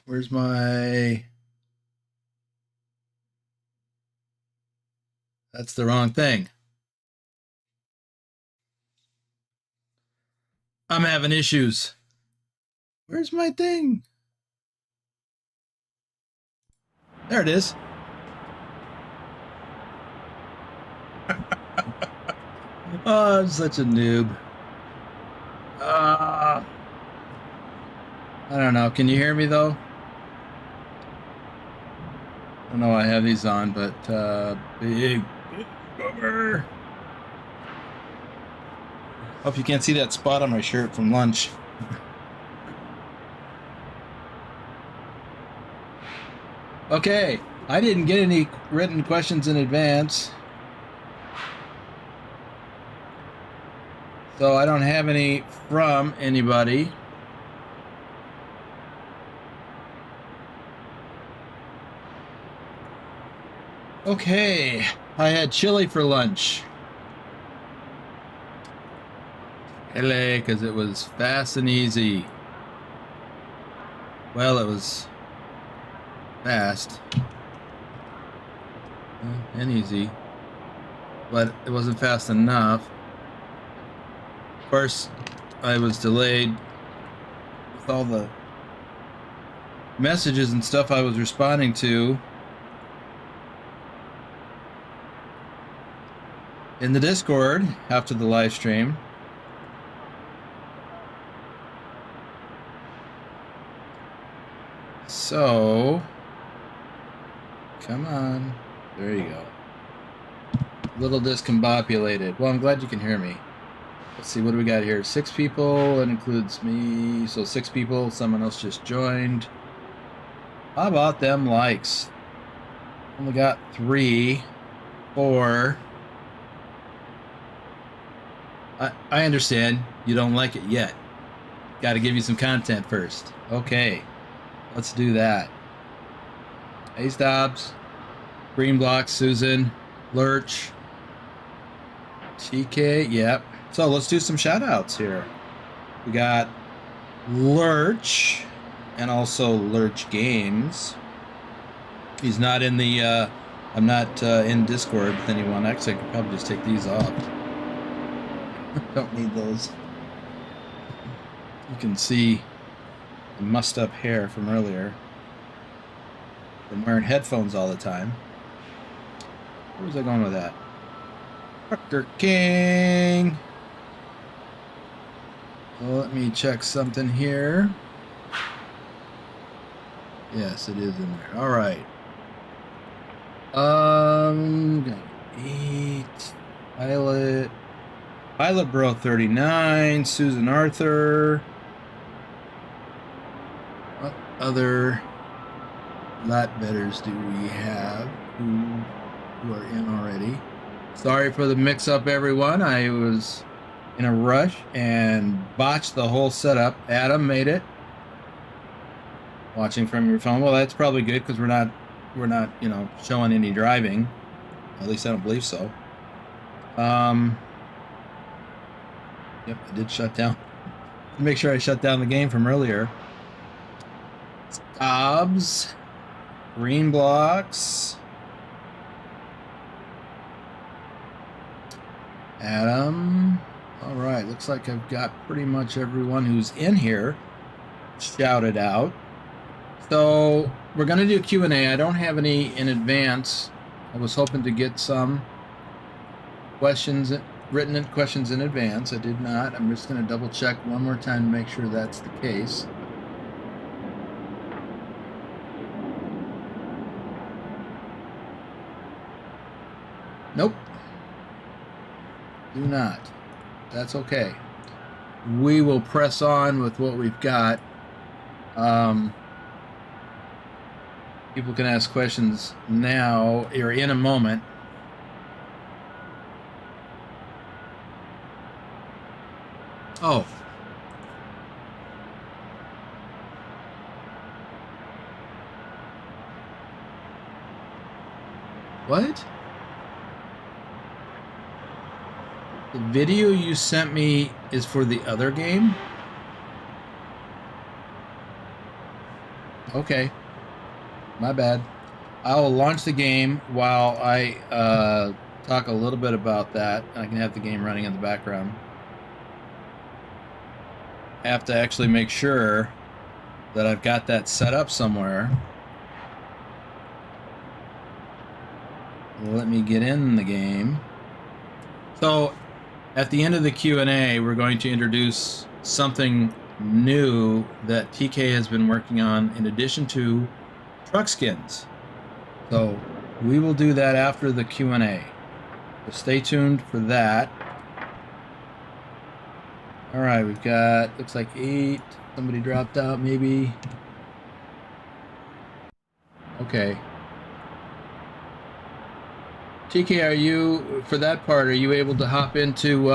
Where's my... That's the wrong thing. I'm having issues. Where's my thing? There it is. Oh, I'm such a noob. I don't know. Can you hear me though? I don't know why I have these on, but big bummer. Hope you can't see that spot on my shirt from lunch. Okay, I didn't get any written questions in advance, so I don't have any from anybody. Okay, I had chili for lunch. Chili, because it was fast and easy. Well, it was fast and easy, but it wasn't fast enough. Of course, I was delayed with all the messages and stuff I was responding to in the Discord after the live stream. So, come on. There you go. Little discombobulated. Well, I'm glad you can hear me. Let's see, what do we got here? 6 people. That includes me. So 6 people. Someone else just joined. How about them likes? Only got 3, 4. I understand. You don't like it yet. Got to give you some content first. Okay. Let's do that. Hey, Stobbs. Green Block, Susan, Lurch, TK, yep. So let's do some shout outs here. We got Lurch and also Lurch Games. He's not in the, I'm not in Discord with anyone. Actually, I could probably just take these off. Don't need those. You can see the mussed up hair from earlier. I'm wearing headphones all the time. Where was I going with that? Trucker King. Well, let me check something here. Yes, it is in there. All right. Gonna eat. Pilot Bro 39. Susan Arthur. What other Flatbedders do we have who are in already? Sorry for the mix-up, everyone. I was in a rush and botched the whole setup. Adam made it. Watching from your phone. Well, that's probably good because we're not, you know, showing any driving. At least I don't believe so. Yep, I did shut down. Make sure I shut down the game from earlier. Stobbs, Green Blocks, Adam. All right, looks like I've got pretty much everyone who's in here shouted out. So we're going to do Q&A. I don't have any in advance. I was hoping to get some questions, written questions in advance. I did not. I'm just going to double check one more time to make sure that's the case. Nope. Do not. That's okay. We will press on with what we've got. People can ask questions now or in a moment. Oh. What? The video you sent me is for the other game? Okay, my bad. I'll launch the game while I talk a little bit about that. I can have the game running in the background. I have to actually make sure that I've got that set up somewhere. Let me get in the game. So at the end of the Q&A, we're going to introduce something new that TK has been working on in addition to truck skins. So we will do that after the Q&A. So stay tuned for that. All right, we've got, looks like 8. Somebody dropped out maybe. Okay. TK, are you, for that part, are you able to hop into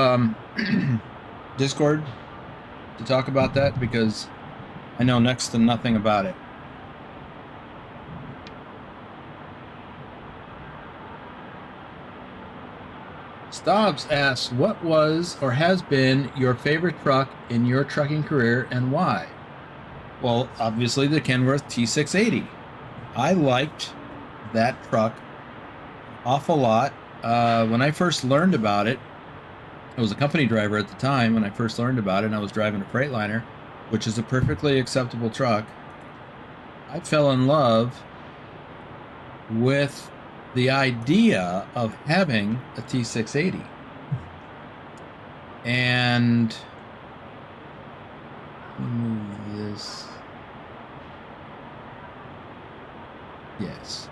Discord to talk about that? Because I know next to nothing about it. Stobbs asks, what was or has been your favorite truck in your trucking career and why? Well, obviously the Kenworth T680. I liked that truck awful lot. When I first learned about it, I was a company driver at the time when I first learned about it, and I was driving a Freightliner, which is a perfectly acceptable truck. I fell in love with the idea of having a T680. And let me move this. Yes.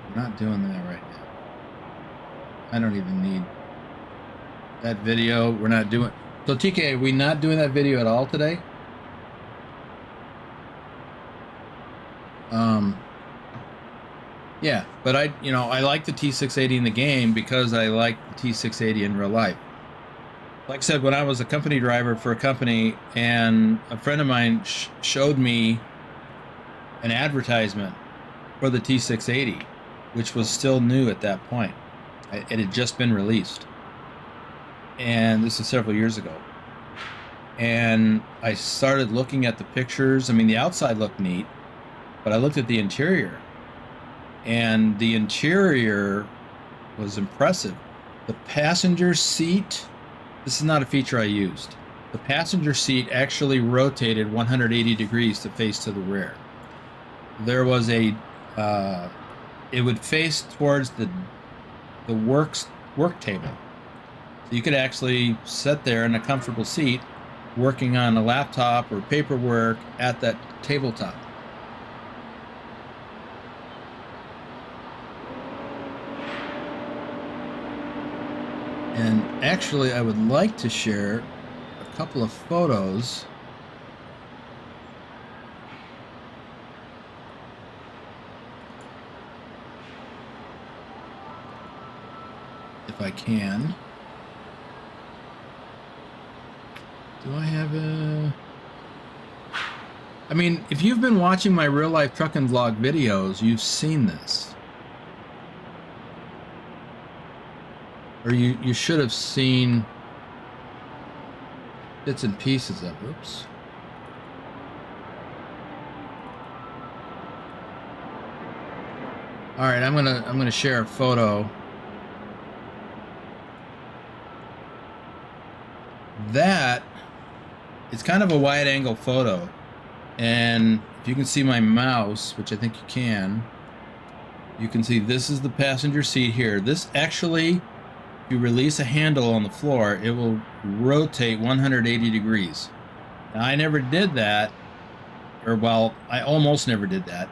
I'm not doing that right now. I don't even need that video. We're not doing. So TK, are we not doing that video at all today? Yeah, but I like the T680 in the game because I like the T680 in real life. Like I said, when I was a company driver for a company, and a friend of mine showed me an advertisement for the T680, which was still new at that point. It had just been released, and this is several years ago. And I started looking at the pictures. I mean, the outside looked neat, but I looked at the interior, and the interior was impressive. The passenger seat, this is not a feature I used. The passenger seat actually rotated 180 degrees to face to the rear. There was a, it would face towards the work table. So you could actually sit there in a comfortable seat working on a laptop or paperwork at that tabletop. And actually, I would like to share a couple of photos. If I can. Do I have a... I mean, if you've been watching my real life trucking vlog videos, you've seen this. Or you should have seen bits and pieces of it. Oops. All right, I'm gonna share a photo. That is kind of a wide angle photo, and if you can see my mouse, which I think you can see this is the passenger seat here. This actually, if you release a handle on the floor, it will rotate 180 degrees. Now, I never did that, or well, I almost never did that,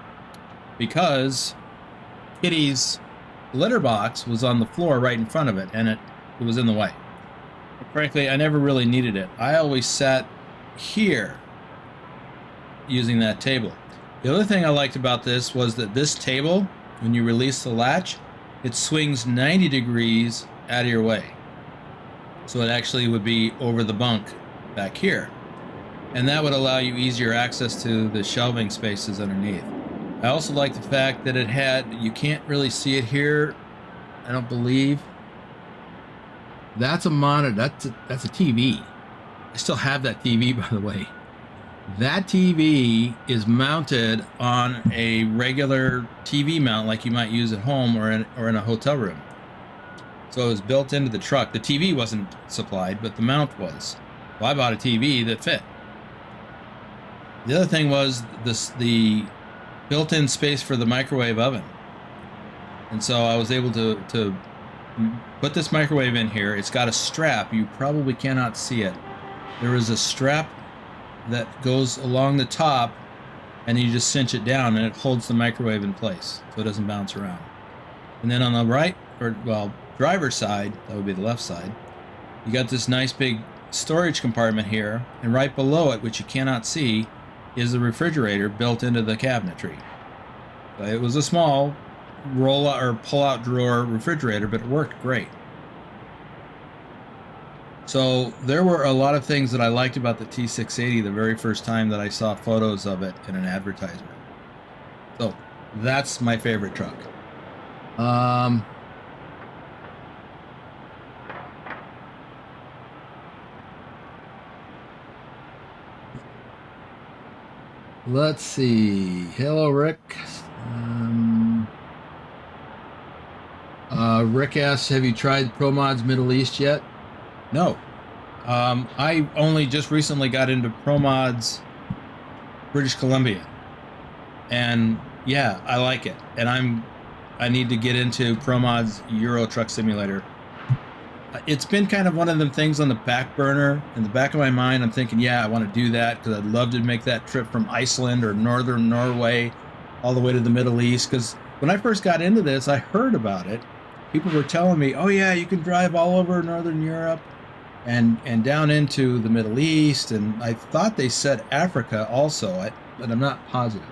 because Kitty's litter box was on the floor right in front of it, and it was in the way. But frankly, I never really needed it. I always sat here using that table. The other thing I liked about this was that this table, when you release the latch, it swings 90 degrees out of your way. So it actually would be over the bunk back here. And that would allow you easier access to the shelving spaces underneath. I also like the fact that it had, you can't really see it here, I don't believe. That's a monitor, that's a TV. I still have that TV, by the way. That TV is mounted on a regular TV mount like you might use at home or in a hotel room. So it was built into the truck. The TV wasn't supplied, but the mount was. Well, I bought a TV that fit. The other thing was the built-in space for the microwave oven. And so I was able to put this microwave in here. It's got a strap. You probably cannot see it. There is a strap that goes along the top, and you just cinch it down, and it holds the microwave in place so it doesn't bounce around. And then on the right, or well, driver's side, that would be the left side, you got this nice big storage compartment here, and right below it, which you cannot see, is the refrigerator built into the cabinetry. It was a small roll-out or pull-out drawer refrigerator, but it worked great. So there were a lot of things that I liked about the T680 the very first time that I saw photos of it in an advertisement. So that's my favorite truck. Let's see. Hello, Rick. Rick asks, have you tried ProMods Middle East yet? No. I only just recently got into ProMods British Columbia. And yeah, I like it. And I need to get into ProMods Euro Truck Simulator. It's been kind of one of them things on the back burner. In the back of my mind, I'm thinking, yeah, I want to do that because I'd love to make that trip from Iceland or northern Norway all the way to the Middle East. Because when I first got into this, I heard about it. People were telling me, oh yeah, you can drive all over Northern Europe and down into the Middle East. And I thought they said Africa also, but I'm not positive.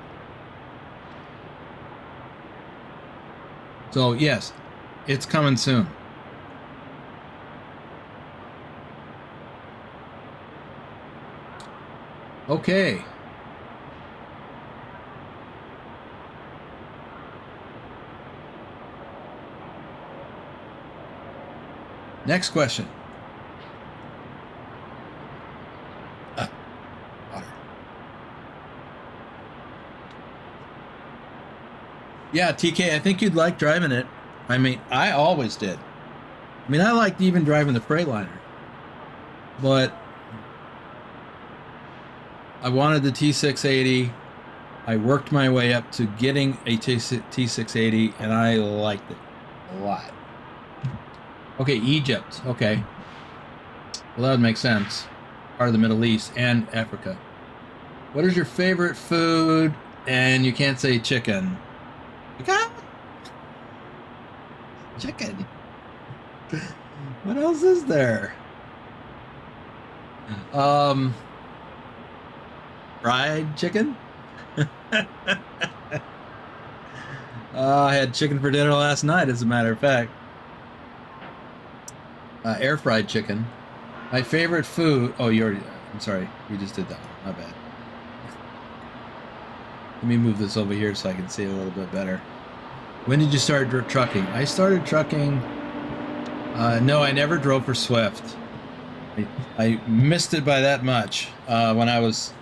So yes, it's coming soon. Okay. Next question. Water. Yeah, TK, I think you'd like driving it. I mean, I always did. I mean, I liked even driving the Freightliner. But I wanted the T680. I worked my way up to getting a T680, and I liked it a lot. Okay, Egypt. Okay. Well, that would make sense. Part of the Middle East and Africa. What is your favorite food? And you can't say chicken. Chicken. What else is there? Fried chicken? I had chicken for dinner last night, as a matter of fact. Air fried chicken. My favorite food. Oh, you already. I'm sorry. You just did that one. My bad. Let me move this over here so I can see it a little bit better. When did you start trucking? I started trucking. No, I never drove for Swift. I missed it by that much. When I was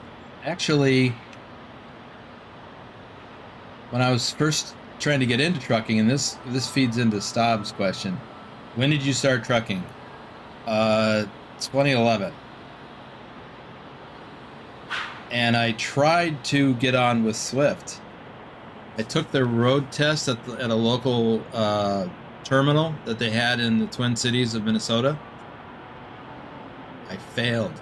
first trying to get into trucking, and this feeds into Staub's question. When did you start trucking? 2011. And I tried to get on with Swift. I took the road test at a local terminal that they had in the Twin Cities of Minnesota. I failed.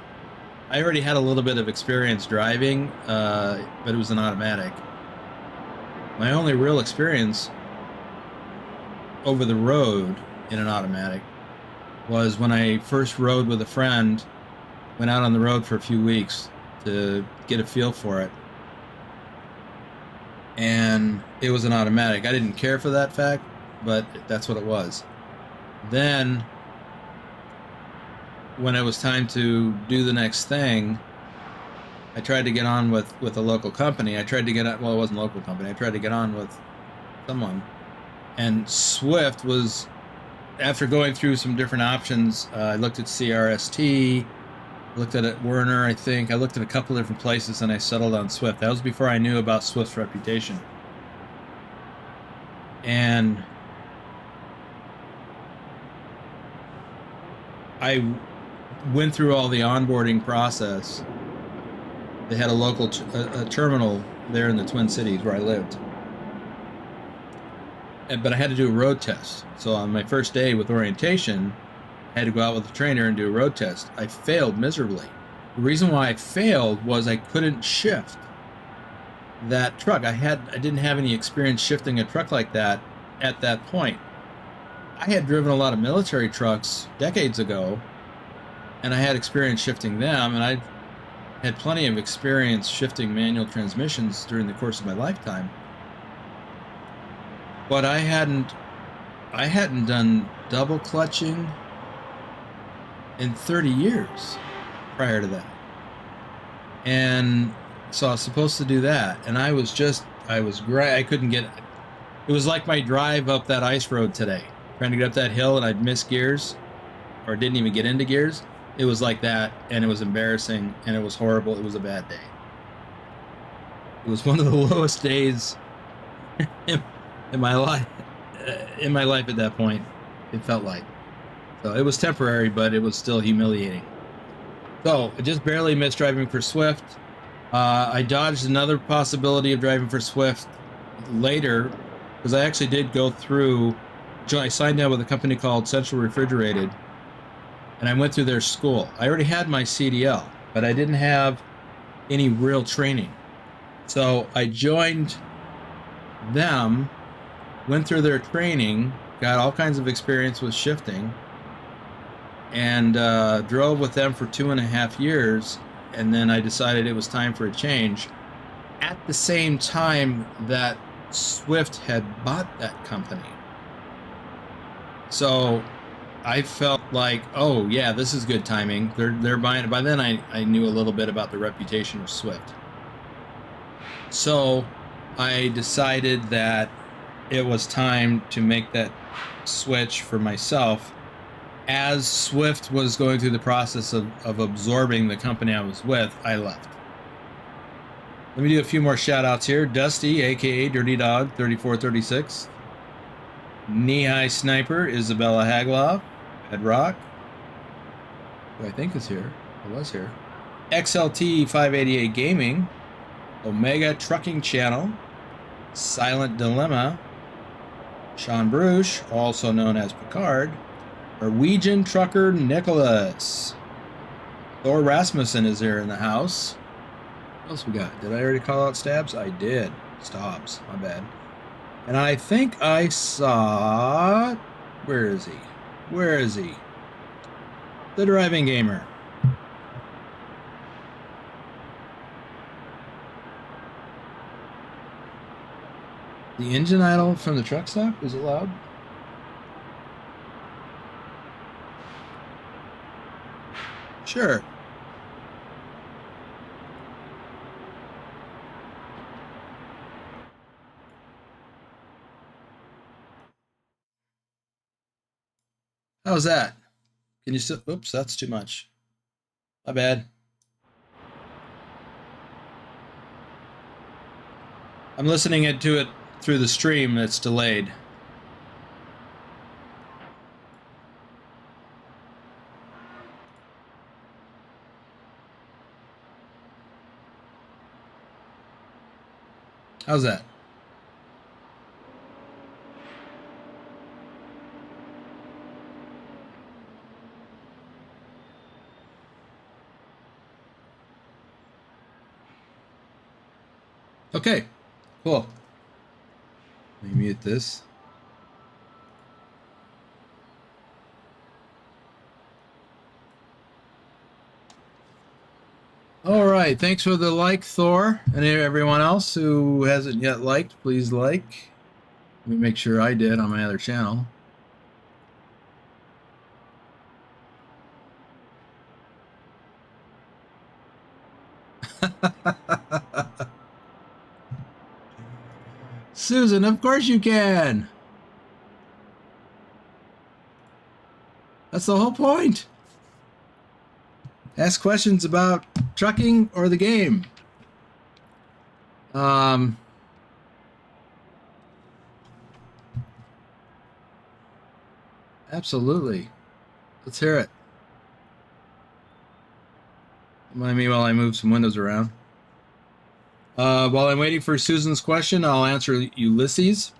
I already had a little bit of experience driving, but it was an automatic. My only real experience over the road in an automatic was when I first rode with a friend, went out on the road for a few weeks to get a feel for it. And it was an automatic. I didn't care for that fact, but that's what it was. Then, when it was time to do the next thing, I tried to get on with a local company. I tried to get on, well, it wasn't a local company. I tried to get on with someone. And Swift was, after going through some different options, I looked at CRST, Looked at it, Werner, I think. I looked at a couple of different places and I settled on Swift. That was before I knew about Swift's reputation. And I went through all the onboarding process. They had a local a terminal there in the Twin Cities where I lived. But I had to do a road test. So on my first day with orientation, I had to go out with the trainer and do a road test. I failed miserably. The reason why I failed was I couldn't shift that truck. I didn't have any experience shifting a truck like that at that point. I had driven a lot of military trucks decades ago, and I had experience shifting them, and I had plenty of experience shifting manual transmissions during the course of my lifetime. But I hadn't done double clutching in 30 years prior to that. And so I was supposed to do that, and I was great. I couldn't get it. It was like my drive up that ice road today, trying to get up that hill, and I'd miss gears or didn't even get into gears. It was like that, and it was embarrassing, and it was horrible. It was a bad day. It was one of the lowest days in my life. In my life at that point, it felt like. So it was temporary, but it was still humiliating. So I just barely missed driving for Swift. I dodged another possibility of driving for Swift later, because I actually did go through. I signed up with a company called Central Refrigerated, and I went through their school. I already had my CDL, but I didn't have any real training. So I joined them, went through their training, got all kinds of experience with shifting, and drove with them for 2.5 years. And then I decided it was time for a change. At the same time that Swift had bought that company. So I felt like, oh yeah, this is good timing. They're buying it. By then I knew a little bit about the reputation of Swift. So I decided that it was time to make that switch for myself. As Swift was going through the process of absorbing the company I was with, I left. Let me do a few more shout outs here. Dusty, aka Dirty Dog 3436. Knee-High Sniper, Isabella Hagloff, Bedrock, who I think is here, or was here. XLT 588 Gaming, Omega Trucking Channel, Silent Dilemma, Sean Bruce, also known as Picard, Norwegian Trucker Nicholas, Thor Rasmussen is here in the house. What else we got? Did I already call out Stabs? I did. Stops, my bad. And I think I saw... Where is he? Where is he? The Driving Gamer. The engine idle from the truck stop? Is it loud? Sure. How's that? Can you still... Oops, that's too much. My bad. I'm listening to it through the stream that's delayed. How's that? Okay, cool. Let me mute this. All right, thanks for the like, Thor, and everyone else who hasn't yet liked, please like. Let me make sure I did on my other channel. Susan, of course you can. That's the whole point. Ask questions about trucking or the game. Absolutely. Let's hear it. Mind me while I move some windows around. While I'm waiting for Susan's question, I'll answer Ulysses.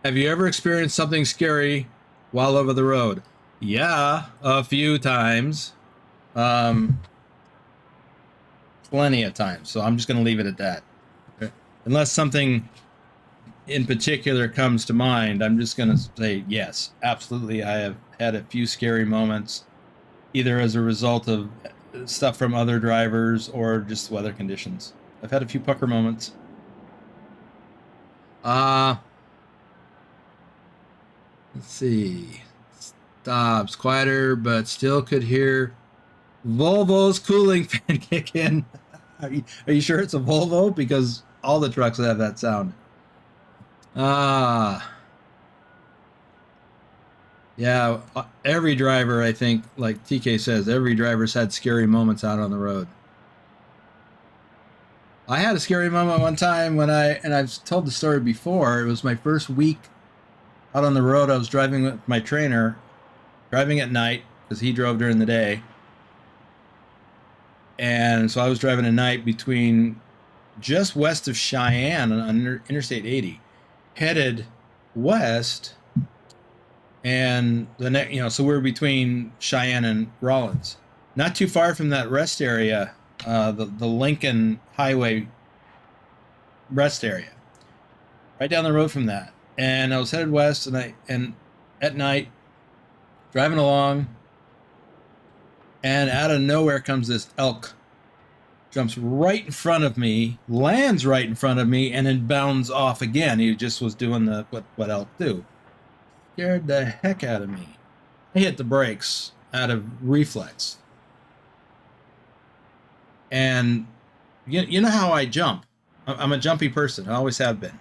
Have you ever experienced something scary while over the road? Yeah, a few times. Plenty of times. So I'm just going to leave it at that. Okay. Unless something in particular comes to mind, I'm just going to say yes, absolutely. I have had a few scary moments, either as a result of stuff from other drivers or just weather conditions. I've had a few pucker moments. Let's see. Stops quieter, but still could hear Volvo's cooling fan kick in. Are you sure it's a Volvo? Because all the trucks have that sound. Yeah, every driver, I think, like TK says, every driver's had scary moments out on the road. I had a scary moment one time when I've told the story before. It was my first week out on the road. I was driving with my trainer, driving at night because he drove during the day. And so I was driving at night between just west of Cheyenne on Interstate 80, headed west. And the next, so we're between Cheyenne and Rollins, not too far from that rest area, the Lincoln Highway rest area, right down the road from that. And I was headed west, and at night, driving along, and out of nowhere comes this elk, jumps right in front of me, lands right in front of me, and then bounds off again. He just was doing what elk do. Scared the heck out of me. I hit the brakes out of reflex. And you know how I jump. I'm a jumpy person. I always have been.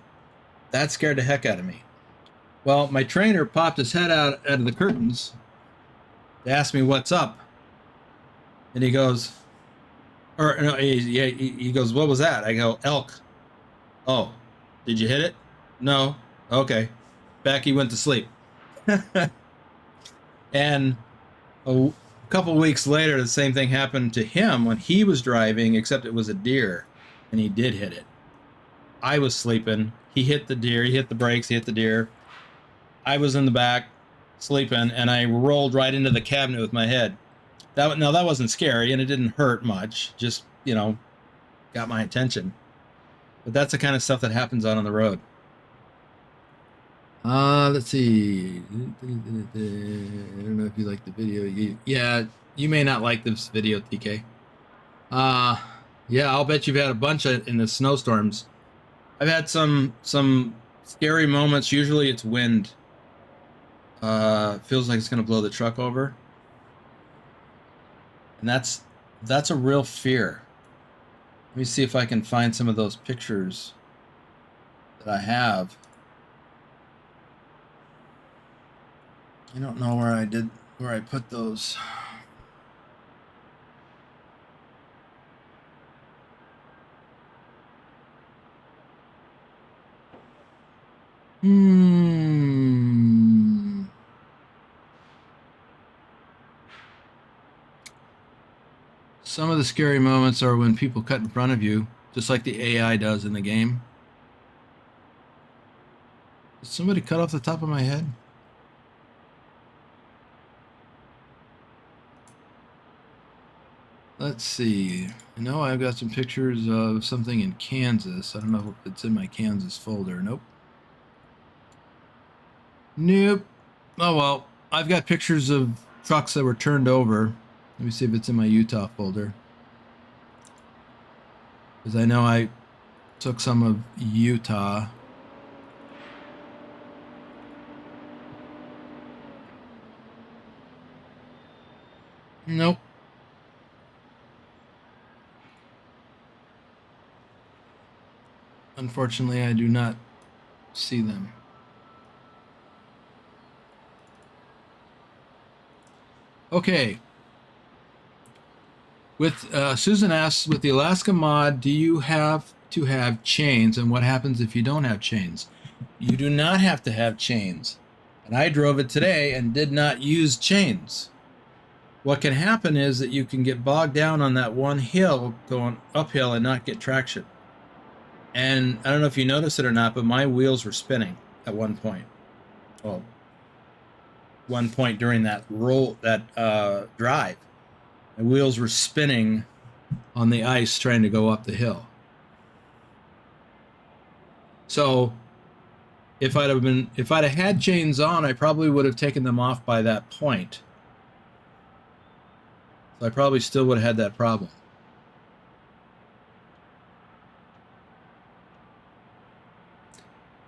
That scared the heck out of me. Well, my trainer popped his head out of the curtains to ask me what's up. And he goes, he goes, what was that? I go, elk. Oh, did you hit it? No. Okay. Back he went to sleep. And a couple weeks later, the same thing happened to him when he was driving, except it was a deer, and he did hit it. I was sleeping. He hit the deer. He hit the brakes. He hit the deer. I was in the back sleeping, and I rolled right into the cabinet with my head. That wasn't scary, and it didn't hurt much. Just, got my attention. But that's the kind of stuff that happens out on the road. Let's see. I don't know if you like the video. Yeah, you may not like this video, TK. Yeah, I'll bet you've had a bunch in the snowstorms. I've had some scary moments. Usually it's wind. Feels like it's gonna blow the truck over. And that's a real fear. Let me see if I can find some of those pictures that I have. I don't know where I put those. Some of the scary moments are when people cut in front of you, just like the AI does in the game. Did somebody cut off the top of my head? Let's see. I know I've got some pictures of something in Kansas. I don't know if it's in my Kansas folder. Nope. Nope. Oh well. I've got pictures of trucks that were turned over. Let me see if it's in my Utah folder. Because I know I took some of Utah. Nope. Unfortunately, I do not see them. Okay. With Susan asks, with the Alaska mod, do you have to have chains, and what happens if you don't have chains? You do not have to have chains. And I drove it today and did not use chains. What can happen is that you can get bogged down on that one hill going uphill and not get traction. And I don't know if you noticed it or not, but my wheels were spinning at one point. Well, one point during that drive. My wheels were spinning on the ice trying to go up the hill. So if I'd have had chains on, I probably would have taken them off by that point. So I probably still would have had that problem.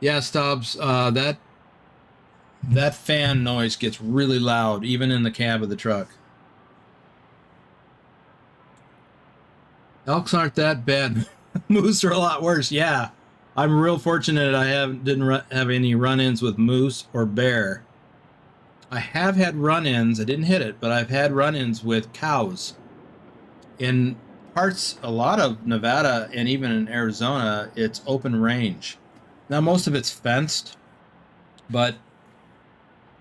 Yeah, Stubbs, that fan noise gets really loud, even in the cab of the truck. Elks aren't that bad. Moose are a lot worse. Yeah, I'm real fortunate I didn't have any run-ins with moose or bear. I have had run-ins. I didn't hit it, but I've had run-ins with cows. In parts, a lot of Nevada and even in Arizona, it's open range. Now, most of it's fenced, but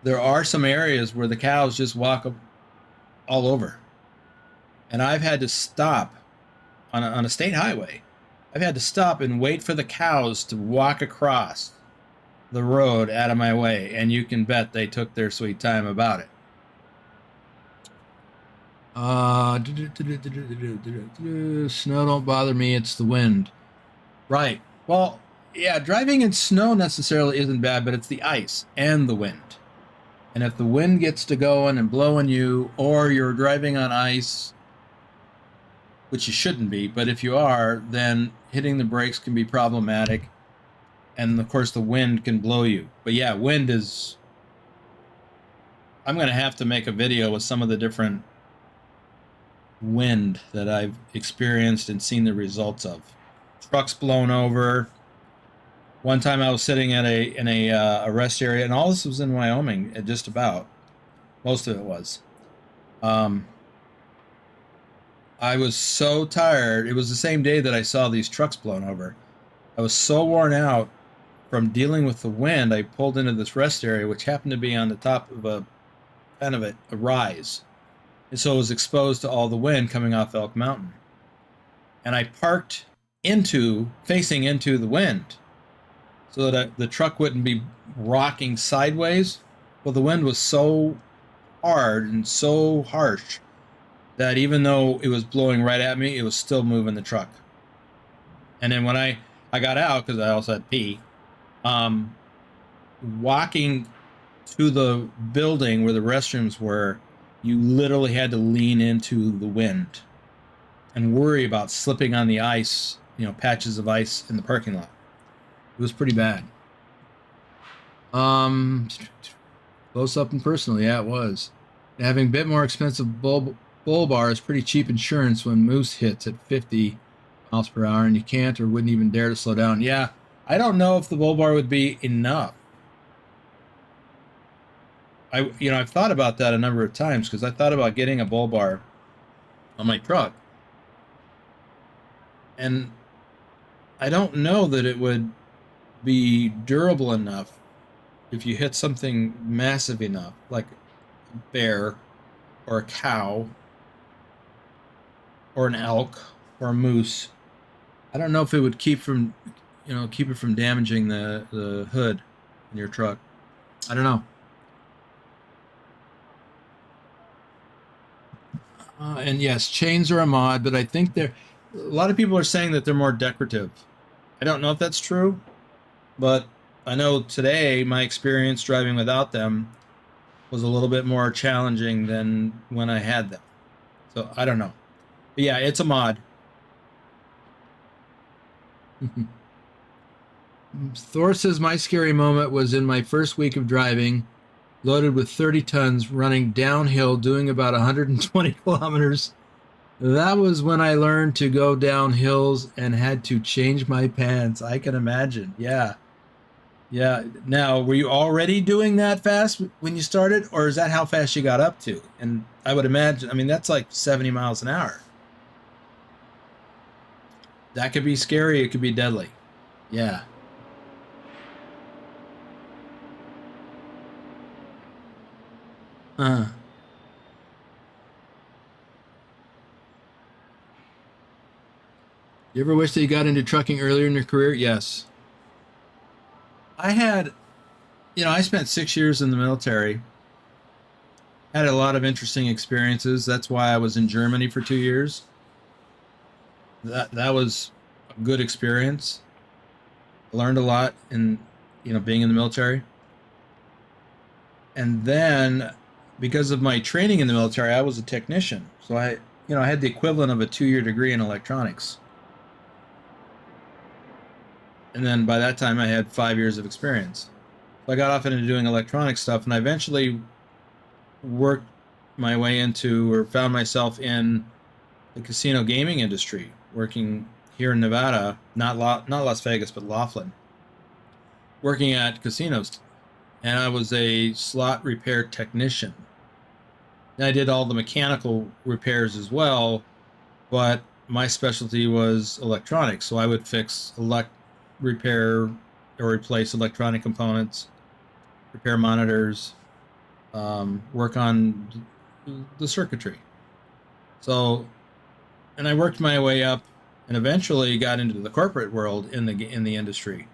there are some areas where the cows just walk all over. And I've had to stop on a state highway. I've had to stop and wait for the cows to walk across the road out of my way, and you can bet they took their sweet time about it. Snow don't bother me, it's the wind. Right. Well, yeah, driving in snow necessarily isn't bad, but it's the ice and the wind. And if the wind gets to going and blowing you, or you're driving on ice, which you shouldn't be, but if you are, then hitting the brakes can be problematic. And of course the wind can blow you. But yeah, wind is... I'm going to have to make a video with some of the different wind that I've experienced and seen the results of. Trucks blown over. One time I was sitting in a rest area, and all this was in Wyoming, just about. Most of it was. I was so tired. It was the same day that I saw these trucks blown over. I was so worn out from dealing with the wind, I pulled into this rest area, which happened to be on the top of a rise. And so it was exposed to all the wind coming off Elk Mountain. And I parked facing into the wind so that the truck wouldn't be rocking sideways. Well, the wind was so hard and so harsh that even though it was blowing right at me, it was still moving the truck. And then when I got out, because I also had pee, walking to the building where the restrooms were, you literally had to lean into the wind and worry about slipping on the ice, patches of ice in the parking lot. It was pretty bad. Close up and personal, yeah, it was. Having a bit more expensive bull bar is pretty cheap insurance when moose hits at 50 miles per hour and you can't or wouldn't even dare to slow down. Yeah, I don't know if the bull bar would be enough. I've thought about that a number of times because I thought about getting a bull bar on my truck. And I don't know that it would be durable enough if you hit something massive enough, like a bear or a cow or an elk or a moose. I don't know if it would keep it from damaging the hood in your truck. I don't know. And yes, chains are a mod, but I think a lot of people are saying that they're more decorative. I don't know if that's true, but I know today my experience driving without them was a little bit more challenging than when I had them. So I don't know. But yeah, it's a mod. Thor says, my scary moment was in my first week of driving, loaded with 30 tons, running downhill, doing about 120 kilometers. That was when I learned to go down hills and had to change my pants. I can imagine. Yeah. Yeah. Now, were you already doing that fast when you started, or is that how fast you got up to? And I would imagine, that's like 70 miles an hour. That could be scary. It could be deadly. Yeah. Uh, you ever wish that you got into trucking earlier in your career? Yes. I had, I spent 6 years in the military. Had a lot of interesting experiences. That's why I was in Germany for 2 years. That was a good experience. I learned a lot in, being in the military. And then because of my training in the military, I was a technician. So I had the equivalent of a 2-year degree in electronics. And then by that time I had 5 years of experience. So I got off into doing electronic stuff, and I eventually worked my way into, or found myself in, the casino gaming industry, working here in Nevada, not Las Vegas, but Laughlin, working at casinos. And I was a slot repair technician. And I did all the mechanical repairs as well, but my specialty was electronics. So I would repair or replace electronic components, repair monitors, work on the circuitry. So, and I worked my way up, and eventually got into the corporate world in the industry.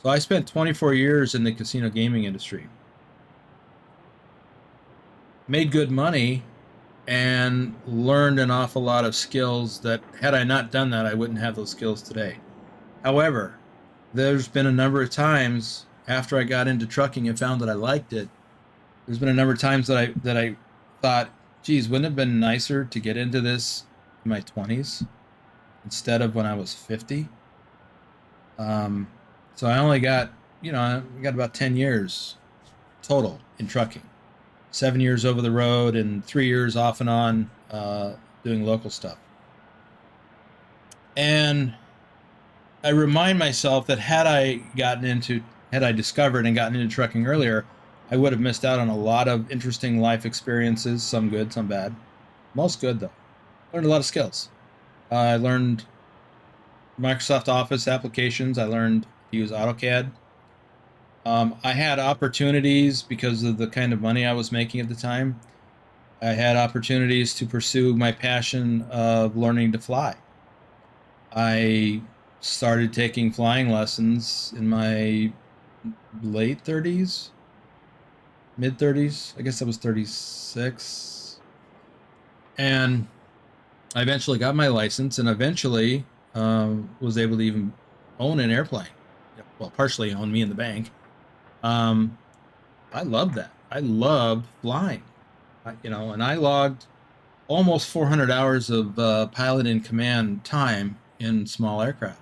So I spent 24 years in the casino gaming industry. Made good money and learned an awful lot of skills that, had I not done that, I wouldn't have those skills today. However, there's been a number of times after I got into trucking and found that I liked it. There's been a number of times that I thought, geez, wouldn't it have been nicer to get into this in my 20s instead of when I was 50? So I only got, I got about 10 years total in trucking. 7 years over the road and 3 years off and on doing local stuff. And I remind myself that had I discovered and gotten into trucking earlier, I would have missed out on a lot of interesting life experiences, some good, some bad. Most good, though. Learned a lot of skills. I learned Microsoft Office applications. I learned to use AutoCAD. I had opportunities because of the kind of money I was making at the time. I had opportunities to pursue my passion of learning to fly. I started taking flying lessons in my late 30s, mid 30s. I guess I was 36. And I eventually got my license, and eventually was able to even own an airplane. Well, partially own me in the bank. I loved that. I loved flying. And I logged almost 400 hours of pilot in command time in small aircraft.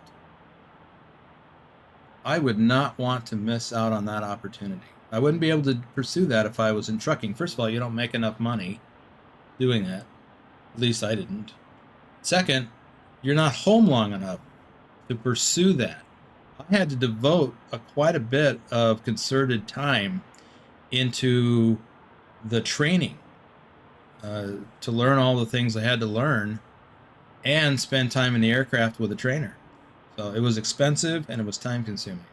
I would not want to miss out on that opportunity. I wouldn't be able to pursue that if I was in trucking. First of all, you don't make enough money doing that. At least I didn't. Second, you're not home long enough to pursue that. I had to devote quite a bit of concerted time into the training to learn all the things I had to learn, and spend time in the aircraft with a trainer. So it was expensive and it was time consuming.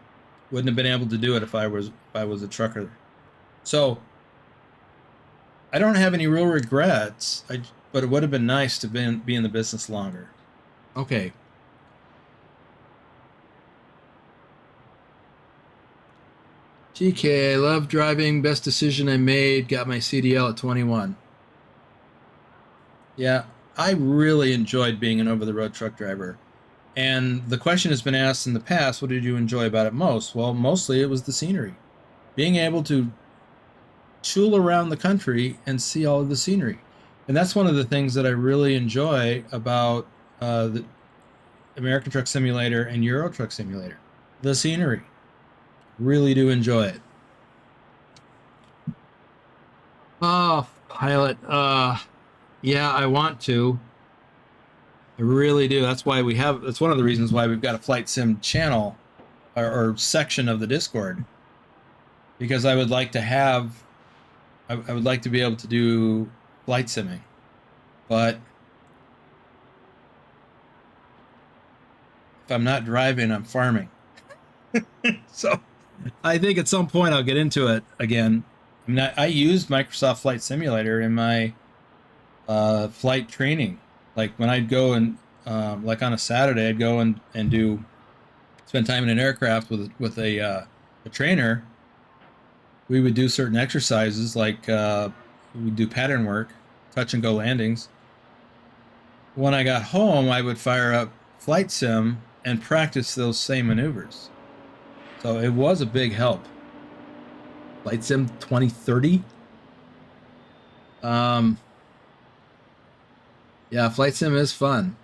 Wouldn't have been able to do it if I was a trucker. So I don't have any real regrets, but it would have been nice to be in the business longer. Okay. GK, I love driving. Best decision I made. Got my CDL at 21. Yeah, I really enjoyed being an over-the-road truck driver. And the question has been asked in the past, what did you enjoy about it most? Well, mostly it was the scenery. Being able to tool around the country and see all of the scenery. And that's one of the things that I really enjoy about the American Truck Simulator and Euro Truck Simulator. The scenery. Really do enjoy it. Oh, pilot. Yeah, I want to. I really do. That's one of the reasons why we've got a Flight Sim channel or section of the Discord. Because I would like to I would like to be able to do flight simming. But if I'm not driving, I'm farming. So I think at some point I'll get into it again. I mean, I used Microsoft Flight Simulator in my flight training. Like when I'd go and like on a Saturday, I'd go and do spend time in an aircraft with a trainer. We would do certain exercises like we'd do pattern work, touch and go landings. When I got home, I would fire up Flight Sim and practice those same maneuvers. So it was a big help. Flight Sim 2030. Yeah, Flight Sim is fun.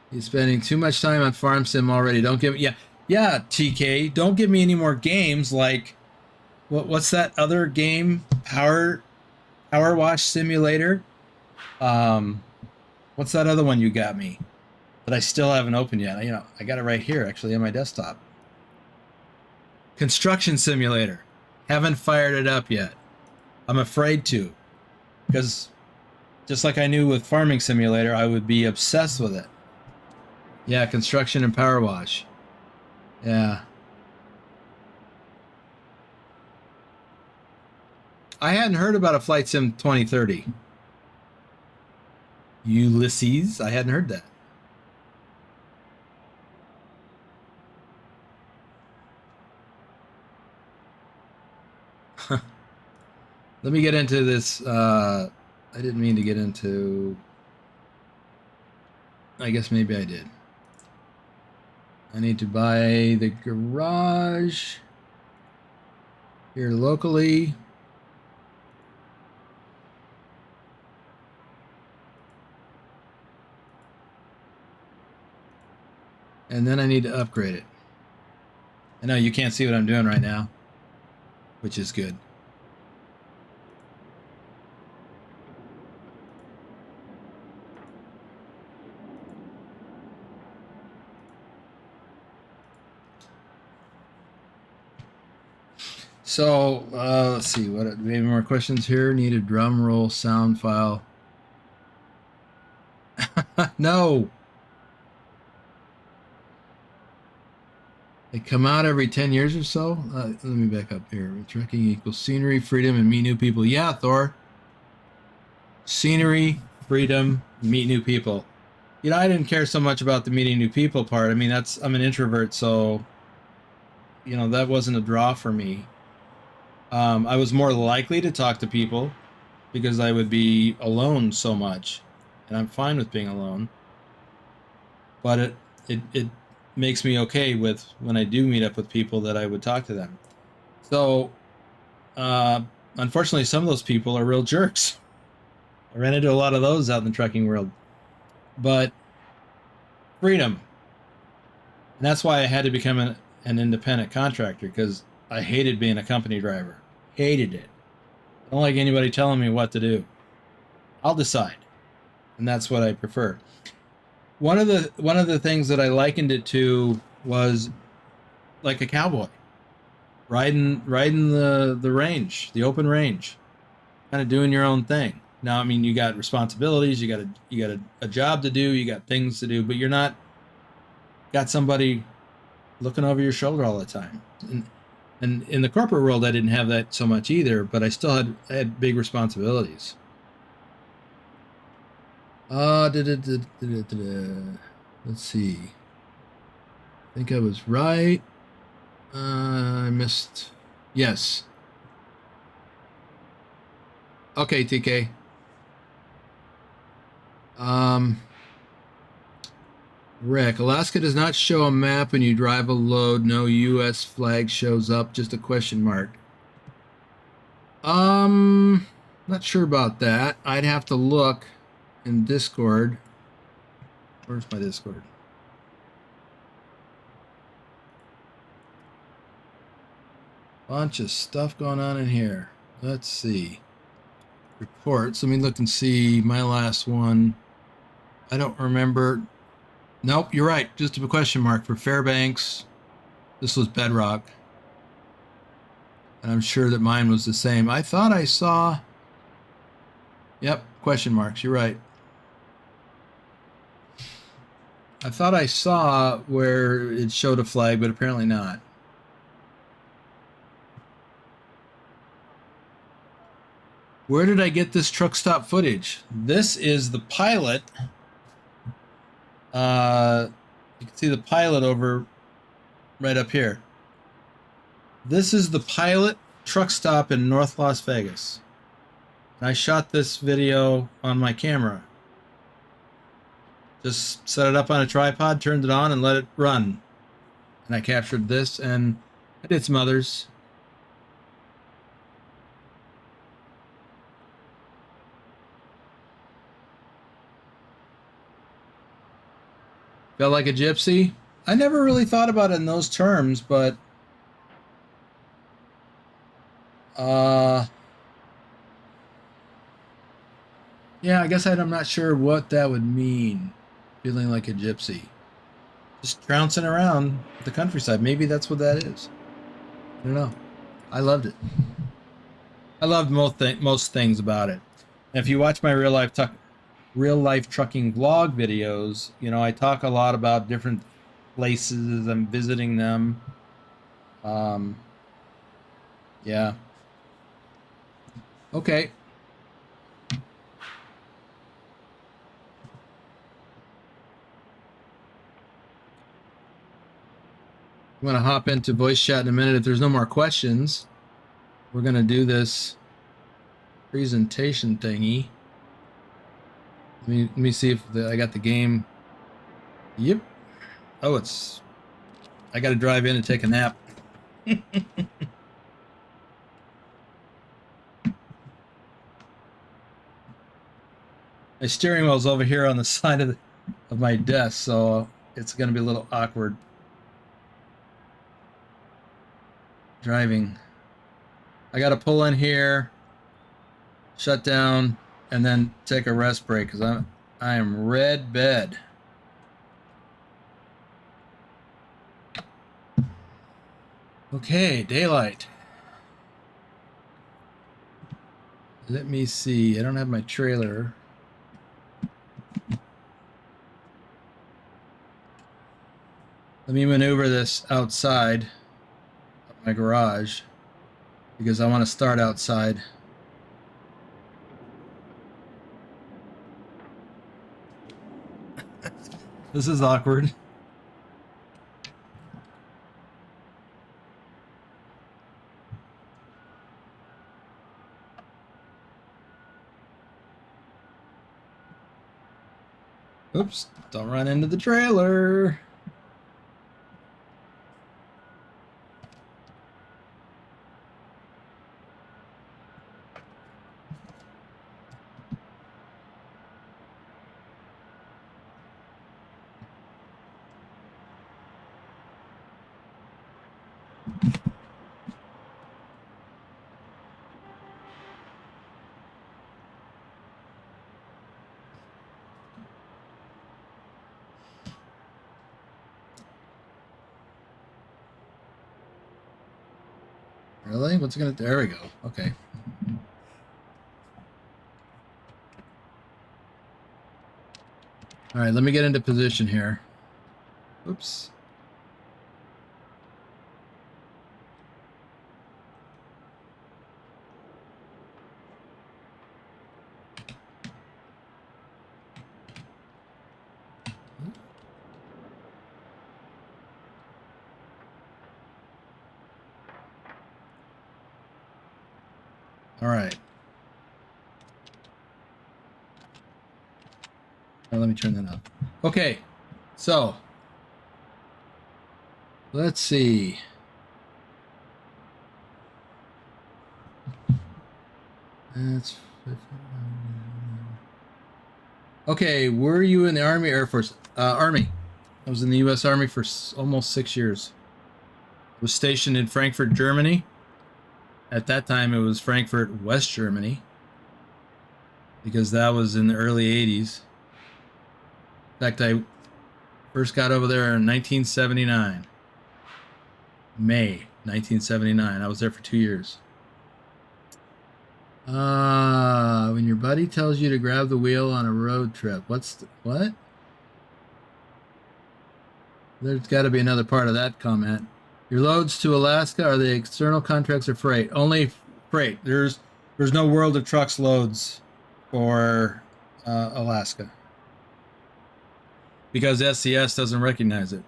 He's spending too much time on Farm Sim already. Don't give me, yeah, TK. Don't give me any more games like what's that other game? Power Wash Simulator. What's that other one you got me that I still haven't opened yet? You know, I got it right here actually on my desktop. Construction Simulator. Haven't fired it up yet. I'm afraid to, because just like I knew with Farming Simulator, I would be obsessed with it. Yeah, Construction and Power Wash. Yeah. I hadn't heard about a Flight Sim 2030. Ulysses? I hadn't heard that. Let me get into this. I didn't mean to get into... I guess maybe I did. I need to buy the garage here locally. And then I need to upgrade it. I know you can't see what I'm doing right now, which is good. So let's see, what do we have more questions here? Need a drum roll sound file. No. They come out every 10 years or so. Let me back up here. Trekking equals scenery, freedom, and meet new people. Yeah, Thor. Scenery, freedom, meet new people. You know, I didn't care so much about the meeting new people part. I mean, I'm an introvert, so you know, that wasn't a draw for me. I was more likely to talk to people because I would be alone so much, and I'm fine with being alone. But it makes me okay with when I do meet up with people that I would talk to them. So, unfortunately, some of those people are real jerks. I ran into a lot of those out in the trucking world. But freedom. And that's why I had to become an independent contractor, because I hated being a company driver. Hated it. I don't like anybody telling me what to do. I'll decide. And that's what I prefer. One of the things that I likened it to was like a cowboy. Riding the range, the open range. Kind of doing your own thing. Now, I mean, you got responsibilities, you got a job to do, you got things to do, but you're not got somebody looking over your shoulder all the time. And in the corporate world, I didn't have that so much either, but I still had big responsibilities. Let's see. I think I was right. I missed. Yes. Okay, TK. Rick, Alaska does not show a map when you drive a load. No U.S. flag shows up. Just a question mark. Not sure about that. I'd have to look in Discord. Where's my Discord? Bunch of stuff going on in here. Let's see. Reports. Let me look and see my last one. I don't remember. Nope, you're right. Just a question mark for Fairbanks. This was Bedrock. And I'm sure that mine was the same. I thought I saw... Yep, question marks. You're right. I thought I saw where it showed a flag, but apparently not. Where did I get this truck stop footage? This is the pilot. You can see the pilot over right up here. This is the pilot truck stop in North Las Vegas. I shot this video on my camera. Just set it up on a tripod, turned it on, and let it run. And I captured this, and I did some others. Felt like a gypsy? I never really thought about it in those terms, but yeah, I guess I'm not sure what that would mean, feeling like a gypsy. Just trouncing around the countryside. Maybe that's what that is. I don't know. I loved it. I loved most things about it. And if you watch my real life trucking vlog videos, you know, I talk a lot about different places. I'm visiting them. Yeah. Okay. I'm going to hop into voice chat in a minute. If there's no more questions, we're going to do this presentation thingy. Let me see if I got the game. Yep. Oh, I got to drive in and take a nap. My steering wheel's over here on the side of my desk, so it's going to be a little awkward driving. I got to pull in here, shut down, and then take a rest break because I am red bed. Okay, daylight. Let me see. I don't have my trailer. Let me maneuver this outside of my garage because I want to start outside. This is awkward. Oops, don't run into the trailer. Really? What's it gonna do? There we go. Okay. All right, let me get into position here. Oops. All right. Now let me turn that up. Okay, so let's see. That's okay. Were you in the Army, Air Force? Army. I was in the U.S. Army for almost 6 years. Was stationed in Frankfurt, Germany. At that time, it was Frankfurt, West Germany, because that was in the early 80s. In fact, I first got over there in 1979. May 1979. I was there for 2 years. When your buddy tells you to grab the wheel on a road trip, what? There's got to be another part of that comment. Your loads to Alaska are the external contracts or freight? Only freight. There's no World of Trucks loads for Alaska because SCS doesn't recognize it.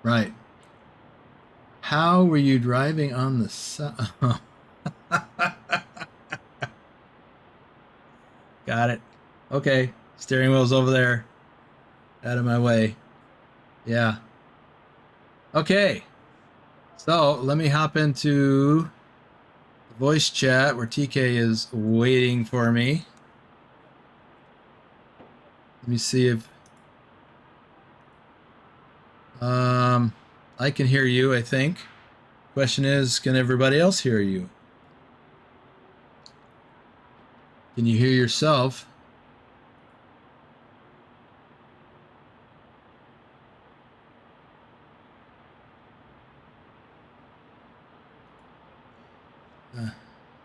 Right. How were you driving on the sun? Got it. Okay. Steering wheel's over there. Out of my way. Yeah. Okay. So let me hop into the voice chat where TK is waiting for me. Let me see if I can hear you, I think. Question is, can everybody else hear you? Can you hear yourself?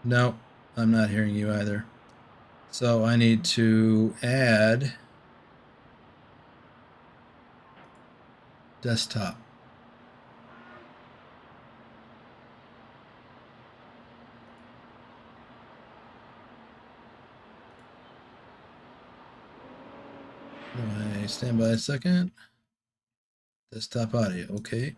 No, I'm not hearing you either. So I need to add desktop. Stand by a second. Desktop audio, okay.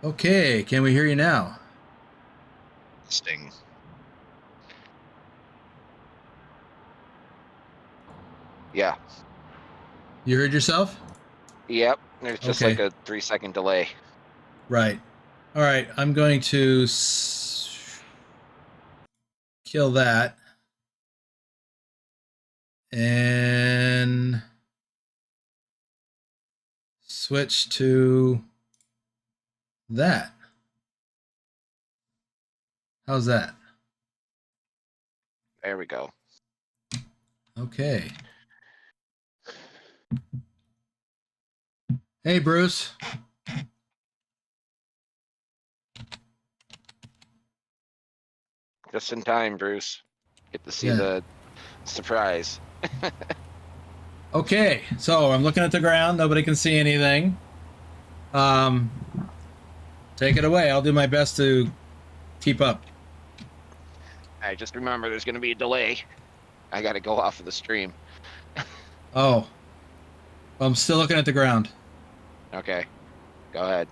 Okay, can we hear you now? Sting. Yeah. You heard yourself? Yep. There's just Okay. like a 3-second delay. Right. All right, I'm going to kill that. And switch to that. How's that? There we go. Okay. Hey, Bruce. Just in time, Bruce. Get to see Yeah. the surprise. Okay, so I'm looking at the ground. Nobody can see anything. Take it away. I'll do my best to keep up. I just remember there's going to be a delay. I got to go off of the stream. Oh. I'm still looking at the ground. Okay. Go ahead.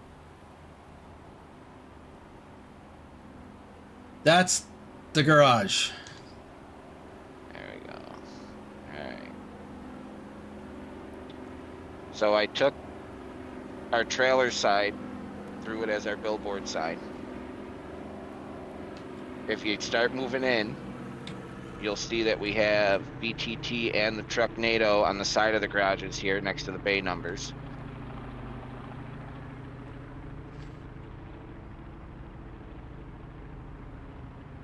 That's the garage. There we go. All right. So I took our trailer side, threw it as our billboard side. If you start moving in, you'll see that we have BTT and the truck NATO on the side of the garages here next to the bay numbers.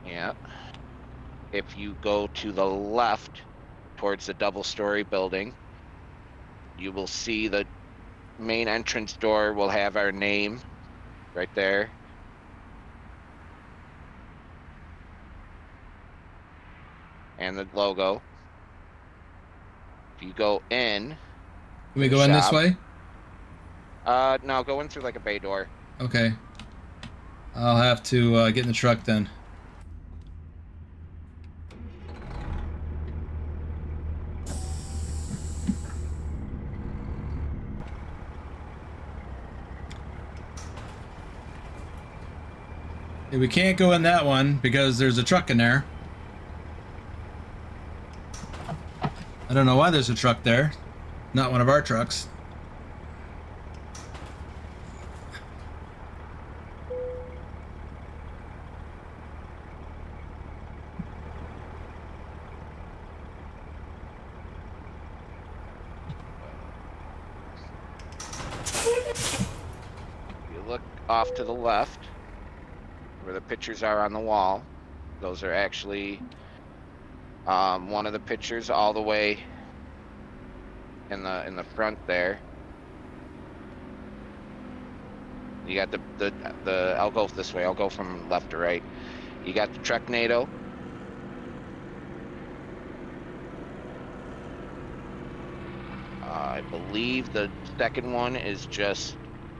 Yeah. If you go to the left towards the double-story building, you will see the main entrance door will have our name right there. And the logo. If you go in... Can we go in this way? No, go in through like a bay door. Okay. I'll have to get in the truck then. We can't go in that one because there's a truck in there. I don't know why there's a truck there. Not one of our trucks. You look off to the left where the pictures are on the wall. Those are actually one of the pictures all the way in the front there You got the I'll go this way. I'll go from left to right. You got the Treknado. I believe the second one is just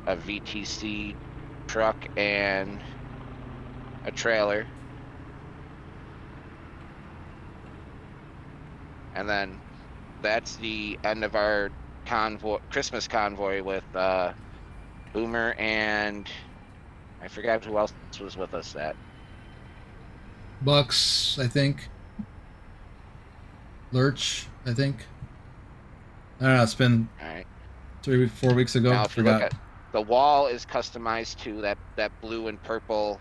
a VTC truck and a trailer. And then that's the end of our convoy, Christmas convoy with Boomer and I forgot who else was with us that. Bucks, I think. Lurch, I think. I don't know. It's been All right. 3-4 weeks ago. Now, if you look Forgot. at the wall is customized to that blue and purple.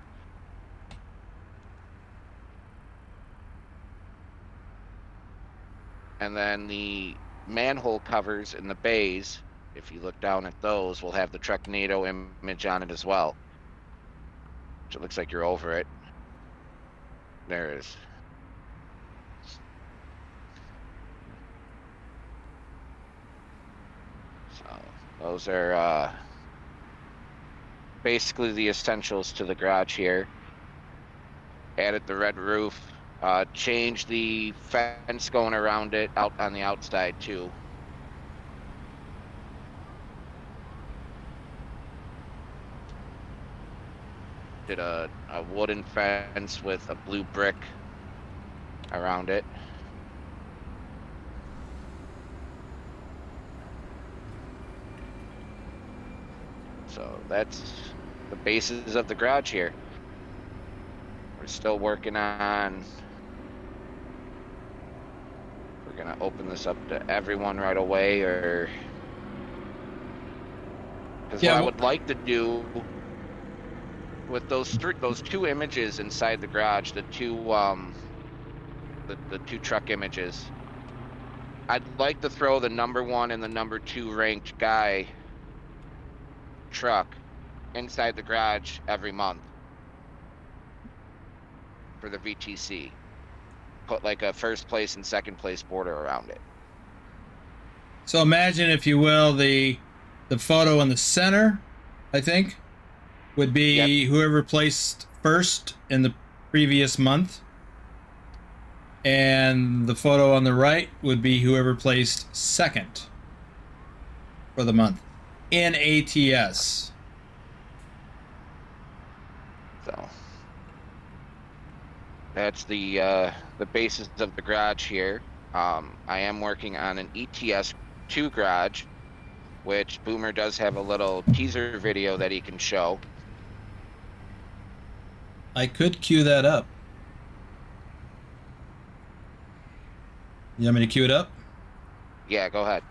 And then the manhole covers in the bays, if you look down at those, will have the Treknado image on it as well. Which it looks like you're over it. There it is. So those are basically the essentials to the garage here. Added the red roof, changed the fence going around it out on the outside too. Did a wooden fence with a blue brick around it. So that's the basis of the garage here. We're still working on, we're gonna open this up to everyone right away, or because Yeah, what I would like to do with those two images inside the garage, the two truck images, I'd like to throw the #1 and the #2 ranked guy truck inside the garage every month for the VTC. Put like a first place and second place border around it. So imagine, if you will, the photo in the center, I think, would be whoever placed first in the previous month. And the photo on the right would be whoever placed second for the month in ATS. So that's the basis of the garage here. I am working on an ETS2 garage, which Boomer does have a little teaser video that he can show. I could cue that up. You want me to cue it up? Yeah, go ahead.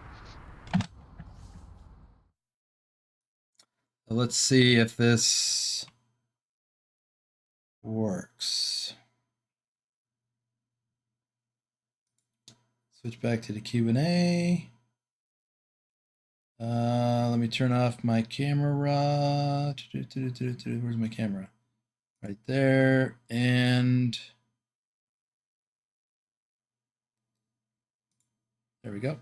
Let's see if this works. Switch back to the Q&A. Let me turn off my camera. Where's my camera? Right there. And there we go.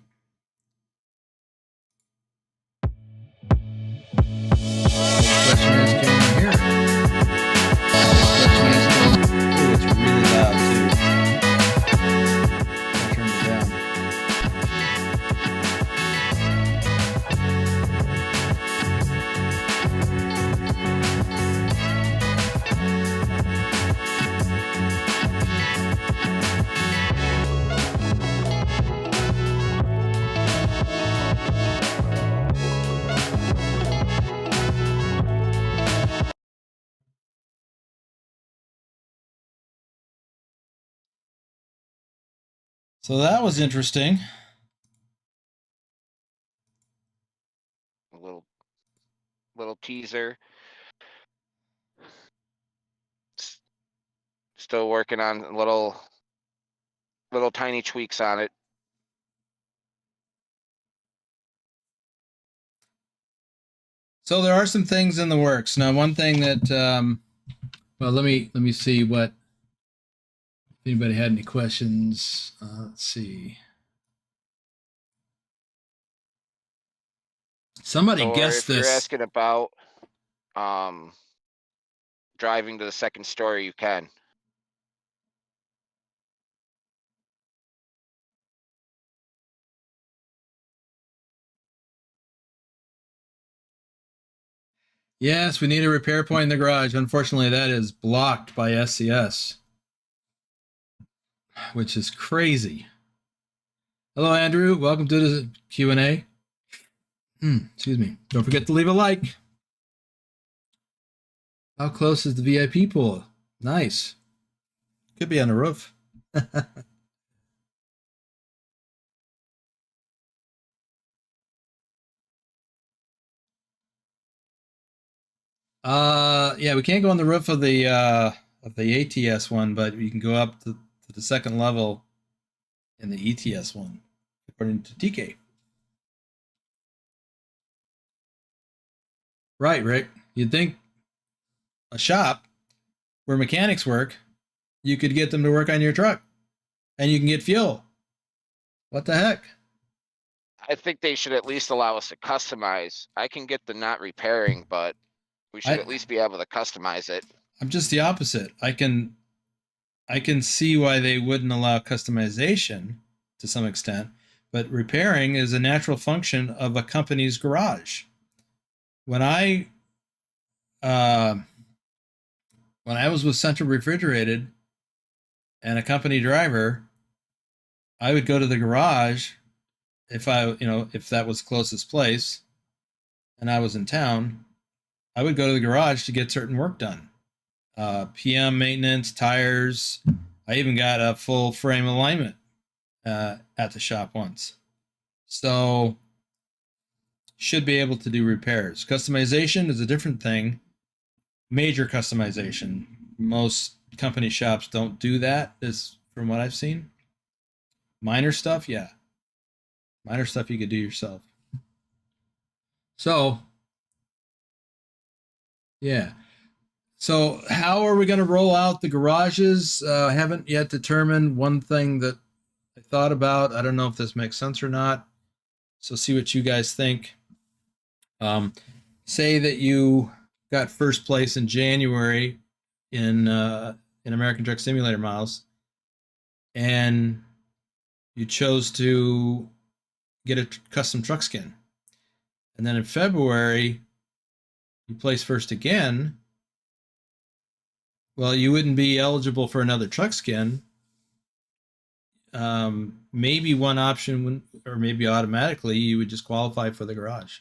Question is, can you hear it? Question is, ooh, it's really loud too. I'll turn it down. So that was interesting. A little teaser. Still working on little tiny tweaks on it. So there are some things in the works. Now, one thing that, well, let me see what, if anybody had any questions. Let's see. Somebody Or guessed if you're this. asking about driving to the second story, you can. Yes, we need a repair point in the garage. Unfortunately, that is blocked by SCS, which is crazy. Hello, Andrew. Welcome to the Q&A. Excuse me. Don't forget to leave a like. How close is the VIP pool? Nice. Could be on the roof. Yeah, we can't go on the roof of the ATS one, but you can go up to the second level in the ETS one, according to TK. Right, Rick. You'd think a shop where mechanics work, you could get them to work on your truck, and you can get fuel. What the heck? I think they should at least allow us to customize. I can get the not repairing, but we should at least be able to customize it. I'm just the opposite. I can see why they wouldn't allow customization to some extent, but repairing is a natural function of a company's garage. When I was with Central Refrigerated and a company driver, I would go to the garage if that was closest place and I was in town. I would go to the garage to get certain work done. PM maintenance, tires. I even got a full frame alignment at the shop once. So should be able to do repairs. Customization is a different thing. Major customization. Most company shops don't do that, is from what I've seen. Minor stuff, yeah. Minor stuff you could do yourself. So, yeah. So how are we going to roll out the garages? I haven't yet determined. One thing that I thought about, I don't know if this makes sense or not. So see what you guys think. Say that you got first place in January in American Truck Simulator miles, and you chose to get a custom truck skin. And then in February, you place first again. Well, you wouldn't be eligible for another truck skin. Maybe one option, or maybe automatically, you would just qualify for the garage.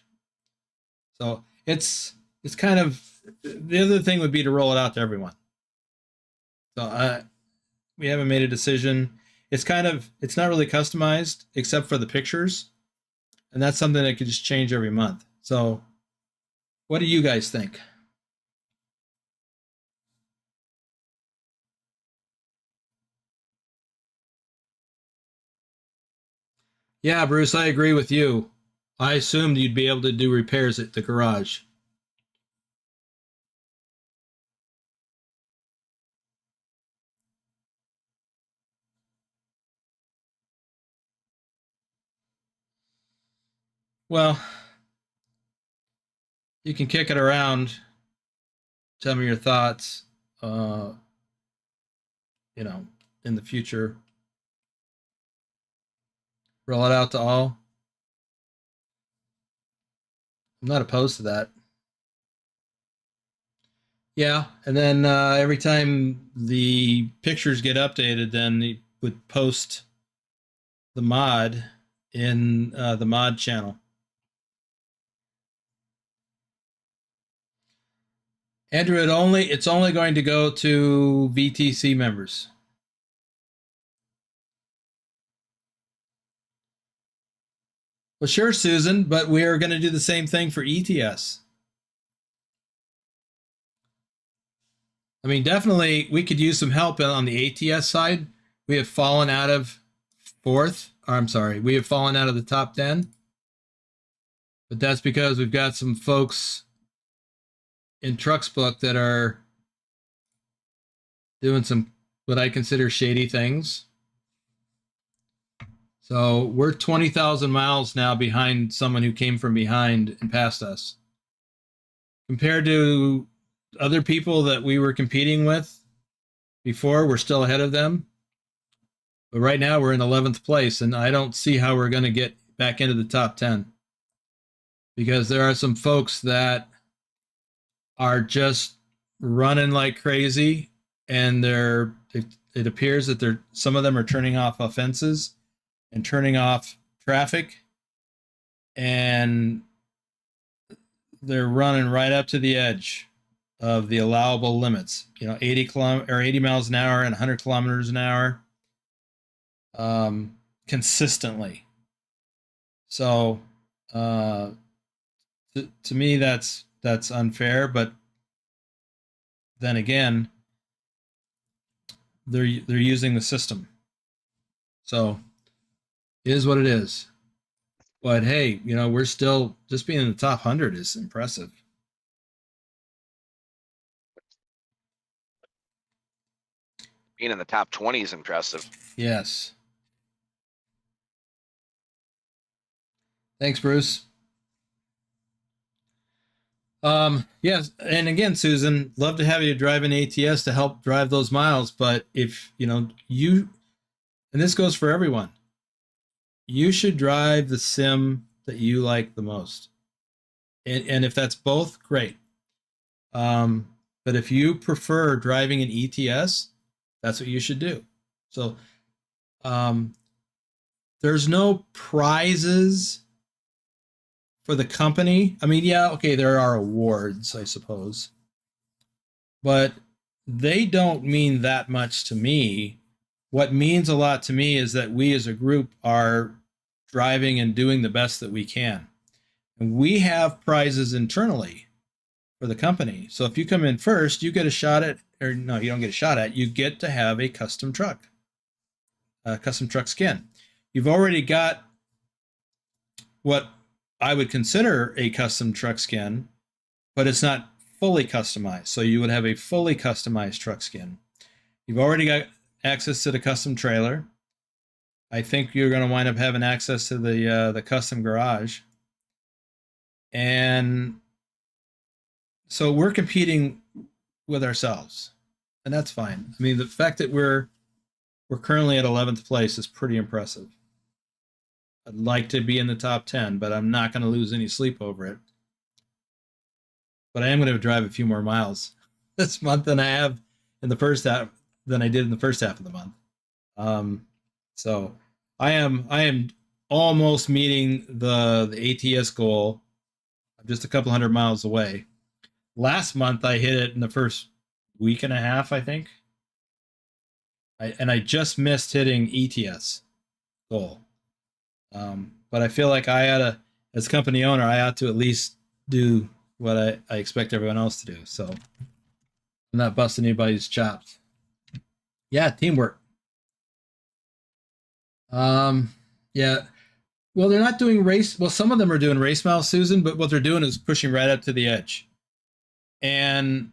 So it's kind of, the other thing would be to roll it out to everyone. So we haven't made a decision. It's not really customized except for the pictures, and that's something that could just change every month. So what do you guys think? Yeah, Bruce, I agree with you. I assumed you'd be able to do repairs at the garage. Well, you can kick it around. Tell me your thoughts. In the future, roll it out to all. I'm not opposed to that. Yeah, and then every time the pictures get updated, then they would post the mod in the mod channel. Andrew, it's only going to go to VTC members. Well, sure, Susan, but we are going to do the same thing for ETS. I mean, definitely we could use some help on the ATS side. We have fallen out of we have fallen out of the top 10. But that's because we've got some folks in Trucks Book that are doing some what I consider shady things. So we're 20,000 miles now behind someone who came from behind and passed us. compared to other people that we were competing with before, we're still ahead of them. But right now we're in 11th place, and I don't see how we're going to get back into the top 10 because there are some folks that are just running like crazy, and it appears that some of them are turning off offenses and turning off traffic, and they're running right up to the edge of the allowable limits. 80 miles an hour and 100 kilometers an hour, consistently. So, to me, that's unfair. But then again, they're using the system, so it is what it is. But hey, we're still just being in the top 100 is impressive. Being in the top 20 is impressive. Yes. Thanks, Bruce. Yes, and again, Susan, love to have you drive an ATS to help drive those miles. But if you, and this goes for everyone, you should drive the sim that you like the most. And if that's both, great. But if you prefer driving an ETS, that's what you should do. So, there's no prizes for the company. I mean, yeah, okay, there are awards, I suppose, but they don't mean that much to me. What means a lot to me is that we as a group are driving and doing the best that we can. And we have prizes internally for the company. So if you come in first, you get a shot at, or no, you don't get a shot at, you get to have a custom truck skin. You've already got what I would consider a custom truck skin, but it's not fully customized. So you would have a fully customized truck skin. You've already got access to the custom trailer. I think you're going to wind up having access to the custom garage. And so we're competing with ourselves, and that's fine. I mean, the fact that we're currently at 11th place is pretty impressive. I'd like to be in the top 10, but I'm not going to lose any sleep over it. But I am going to drive a few more miles this month than I have in the first half than I did in the first half of the month. So I am almost meeting the ATS goal. I'm just a couple hundred miles away. Last month I hit it in the first week and a half, I think. I just missed hitting ETS goal. But I feel like I ought to, as company owner, I ought to at least do what I expect everyone else to do. So I'm not busting anybody's chops. Yeah, teamwork. Yeah. Well, they're not doing race. Well, some of them are doing race miles, Susan, but what they're doing is pushing right up to the edge. And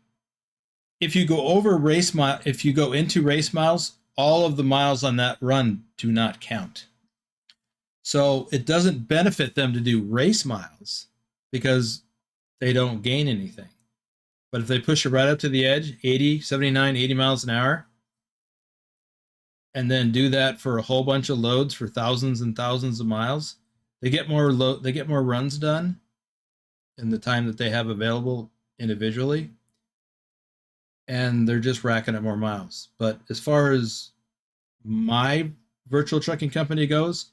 if you go over race mile, if you go into race miles, all of the miles on that run do not count. So it doesn't benefit them to do race miles because they don't gain anything. But if they push it right up to the edge, 80, 79, 80 miles an hour, and then do that for a whole bunch of loads for thousands and thousands of miles, they get more runs done in the time that they have available individually, and they're just racking up more miles. But as far as my virtual trucking company goes,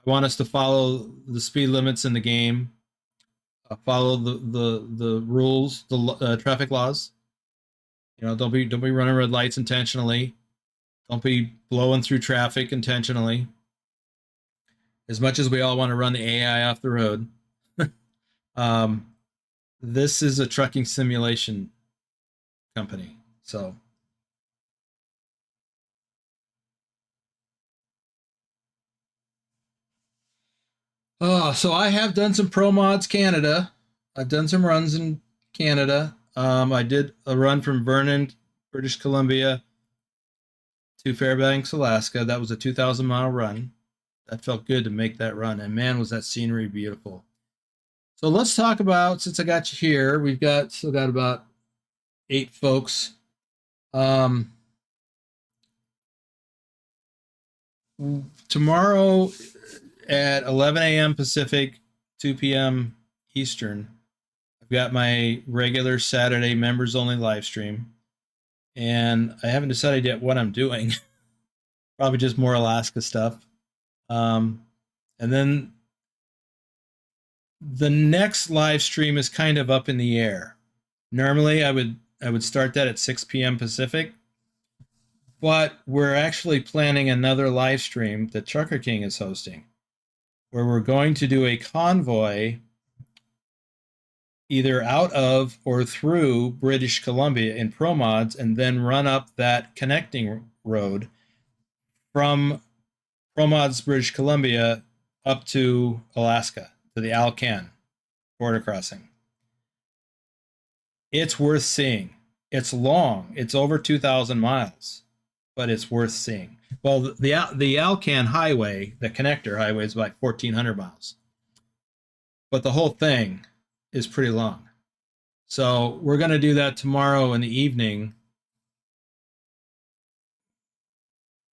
I want us to follow the speed limits in the game, follow the rules, the traffic laws. Don't be running red lights intentionally. Don't be blowing through traffic intentionally. As much as we all want to run the AI off the road, this is a trucking simulation company. So so I have done some Pro Mods Canada. I've done some runs in Canada. I did a run from Vernon, British Columbia to Fairbanks, Alaska. That was a 2,000-mile run. That felt good to make that run. And man, was that scenery beautiful. So let's talk about, since I got you here, we've still got about 8 folks. Tomorrow at 11 a.m. Pacific, 2 p.m. Eastern, I've got my regular Saturday members only live stream. And I haven't decided yet what I'm doing. Probably just more Alaska stuff. And then the next live stream is kind of up in the air. Normally I would start that at 6 p.m. Pacific, but we're actually planning another live stream that Trucker King is hosting, where we're going to do a convoy either out of or through British Columbia in Pro Mods, and then run up that connecting road from Pro Mods British Columbia up to Alaska, to the Alcan border crossing. It's worth seeing. It's long. It's over 2,000 miles, but it's worth seeing. Well, the Alcan highway, the connector highway, is about 1,400 miles, but the whole thing is pretty long. So we're going to do that tomorrow in the evening.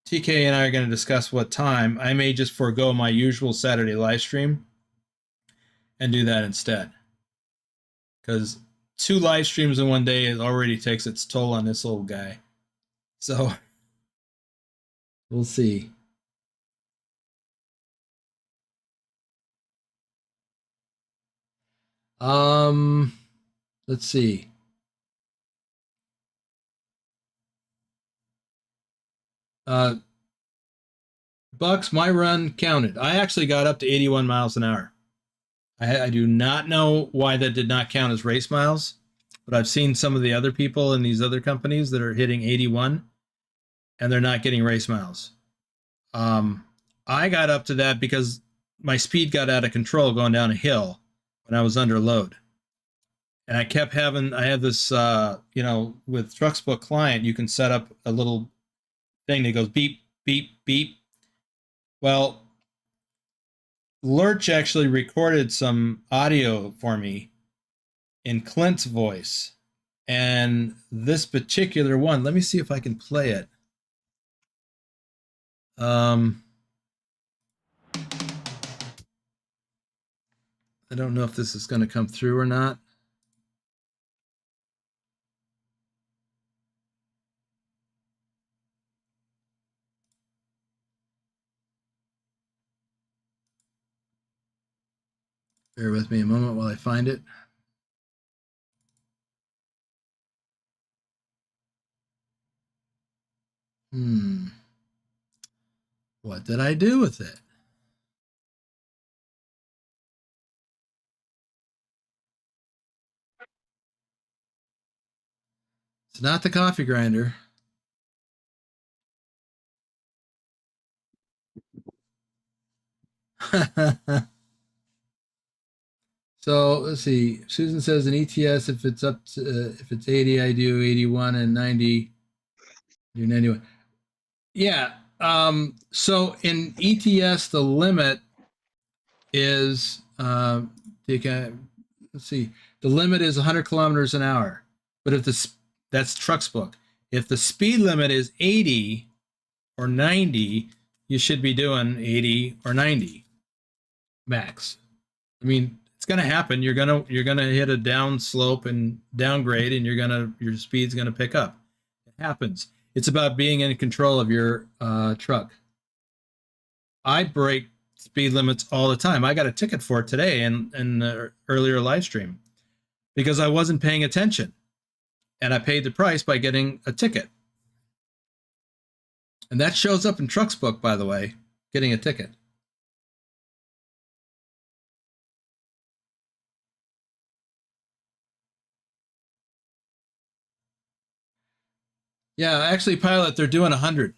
TK and I are going to discuss what time. I may just forego my usual Saturday live stream and do that instead, because 2 live streams in one day already takes its toll on this old guy. So we'll see. Let's see. Bucks, my run counted. I actually got up to 81 miles an hour. I do not know why that did not count as race miles, but I've seen some of the other people in these other companies that are hitting 81, and they're not getting race miles. I got up to that because my speed got out of control going down a hill when I was under load. And I had this, with Trucksbook Client, you can set up a little thing that goes beep, beep, beep. Well, Lurch actually recorded some audio for me in Clint's voice. And this particular one, let me see if I can play it. I don't know if this is going to come through or not. Bear with me a moment while I find it. What did I do with it? It's not the coffee grinder. So let's see. Susan says in ETS, if it's 80, I do 81, and 90, do 91. Yeah. So in ETS, the limit is let's see. The limit is 100 kilometers an hour. But if that's Trucksbook. If the speed limit is 80 or 90, you should be doing 80 or 90 max. I mean, it's going to happen. You're going to hit a down slope and downgrade, and your speed's going to pick up. It happens. It's about being in control of your truck. I break speed limits all the time. I got a ticket for it today in the earlier live stream because I wasn't paying attention, and I paid the price by getting a ticket. And that shows up in Trucksbook, by the way, getting a ticket. Yeah, actually, Pilot, they're doing 100.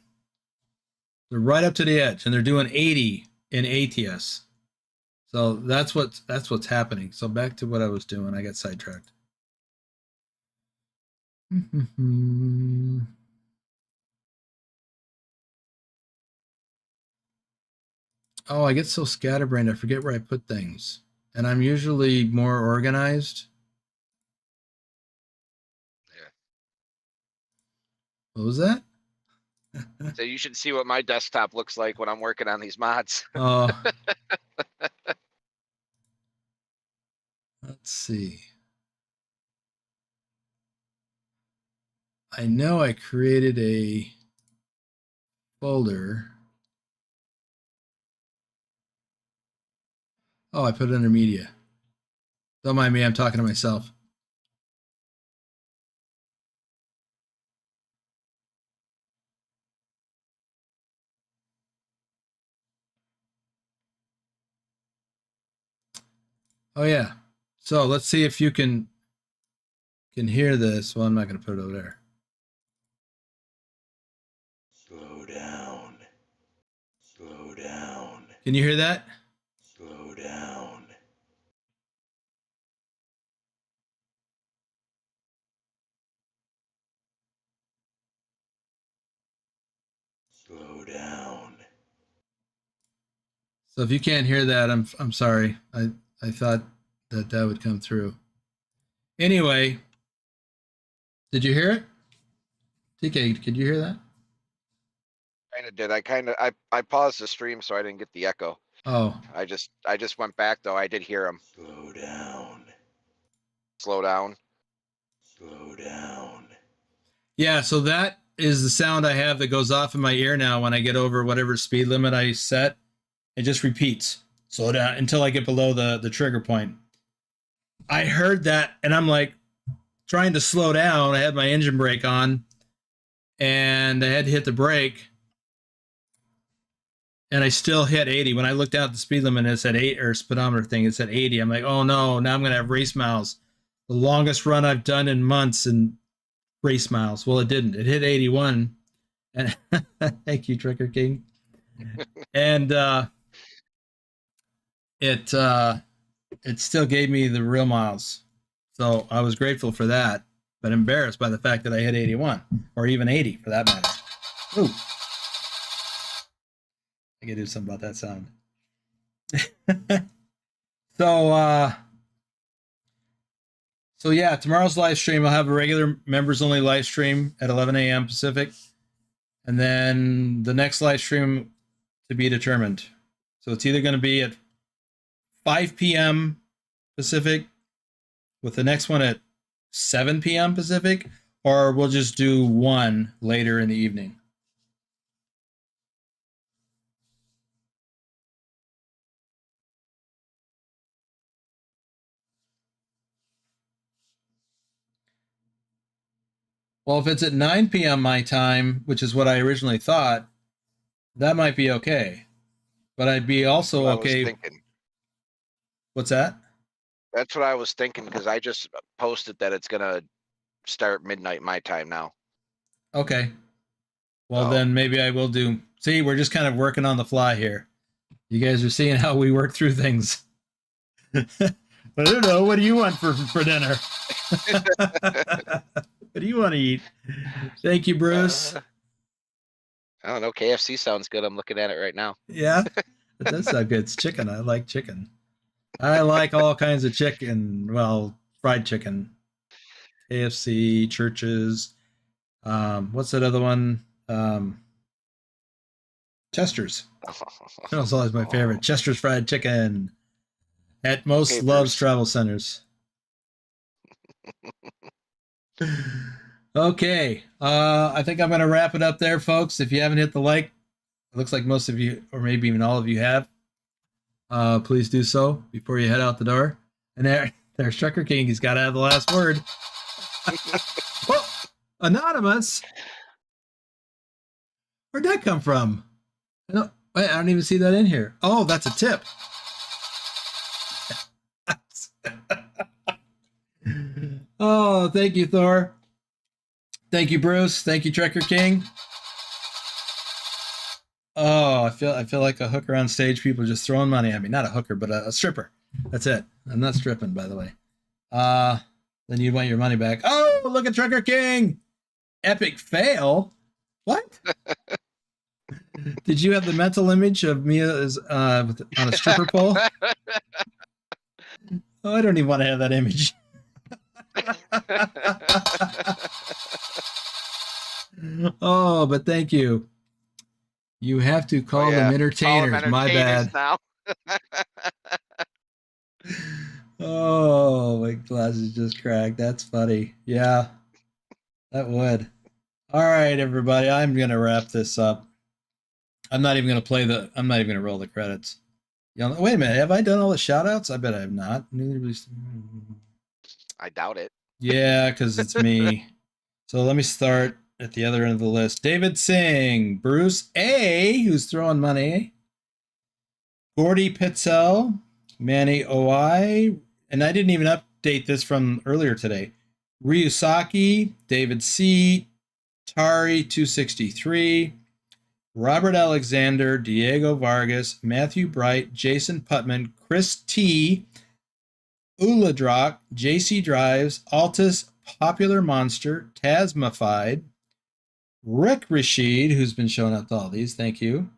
They're right up to the edge, and they're doing 80 in ATS. So that's what's happening. So back to what I was doing. I got sidetracked. Oh, I get so scatterbrained. I forget where I put things. and I'm usually more organized. Yeah. What was that? So you should see what my desktop looks like when I'm working on these mods. Oh, let's see. I know I created a folder. Oh, I put it under media. Don't mind me, I'm talking to myself. Oh yeah. So let's see if you can hear this. Well, I'm not going to put it over there. Slow down. Slow down. Can you hear that? Slow down. Slow down. So if you can't hear that, I'm sorry. I thought that would come through. Anyway, did you hear it? TK, could you hear that? I paused the stream so I didn't get the echo. Oh, I just went back though. I did hear him. Slow down. Slow down. Slow down. yeah. So that is the sound I have that goes off in my ear now when I get over whatever speed limit I set. It just repeats. Slow down until I get below the trigger point. I heard that and I'm like trying to slow down. I had my engine brake on and I had to hit the brake. And I still hit 80. When I looked out the speed limit, it said 8, or speedometer thing, it said 80. I'm like, oh no, now I'm going to have race miles. The longest run I've done in months in race miles. Well, it didn't. It hit 81. And thank you, Tricker King. And it still gave me the real miles. So I was grateful for that, but embarrassed by the fact that I hit 81, or even 80 for that matter. Ooh. I gotta do something about that sound. So yeah, tomorrow's live stream, I'll have a regular members only live stream at 11 a.m. Pacific. And then the next live stream to be determined. So it's either going to be at 5 p.m. Pacific with the next one at 7 p.m. Pacific, or we'll just do one later in the evening. Well, if it's at 9 p.m. my time, which is what I originally thought, that might be okay. But I'd be also okay. What's that? That's what I was thinking because I just posted that it's gonna start midnight my time now. Okay. Well, Oh. then maybe I will do. See, we're just kind of working on the fly here. You guys are seeing how we work through things. I don't know. What do you want for dinner? What do you want to eat? Thank you, Bruce. I don't know. KFC sounds good. I'm looking at it right now. Yeah, it does sound good. It's chicken. I like chicken. I like all kinds of chicken. Well, fried chicken. KFC, Churches. What's that other one? Chester's. That was always my favorite. Chester's fried chicken. At most Okay, Love's Bruce. Travel Centers. Okay. I think I'm going to wrap it up there, folks. If you haven't hit the like, it looks like most of you, or maybe even all of you have. Please do so before you head out the door. And there's Trucker King. He's got to have the last word. Oh, anonymous. Where'd that come from? I don't even see that in here. Oh, that's a tip. Oh, thank you, Thor. Thank you, Bruce. Thank you, Trekker King. Oh, I feel like a hooker on stage. People are just throwing money at me. Not a hooker, but a stripper. That's it. I'm not stripping, by the way. Then you want your money back. Oh, look at Trekker King. Epic fail. What? Did you have the mental image of me as on a stripper pole? Oh, I don't even want to have that image. Oh, but thank you. You have to call Oh, yeah. them entertainers. My bad. Now. Oh, my glasses just cracked. That's funny. Yeah, that would. All right, everybody. I'm going to wrap this up. I'm not even going to play I'm not even going to roll the credits. Wait a minute. Have I done all the shout outs? I bet I have not. I doubt it. Yeah, because it's me. So let me start at the other end of the list. David Singh, Bruce A, who's throwing money, Gordy Pitzel, Manny Oi, and I didn't even update this from earlier today. Ryusaki, David C, Tari 263, Robert Alexander, Diego Vargas, Matthew Bright, Jason Putman, Chris T, Uladrock, JC Drives, Altus, Popular Monster, Tasmified, Rick Rashid, who's been showing up to all these, thank you.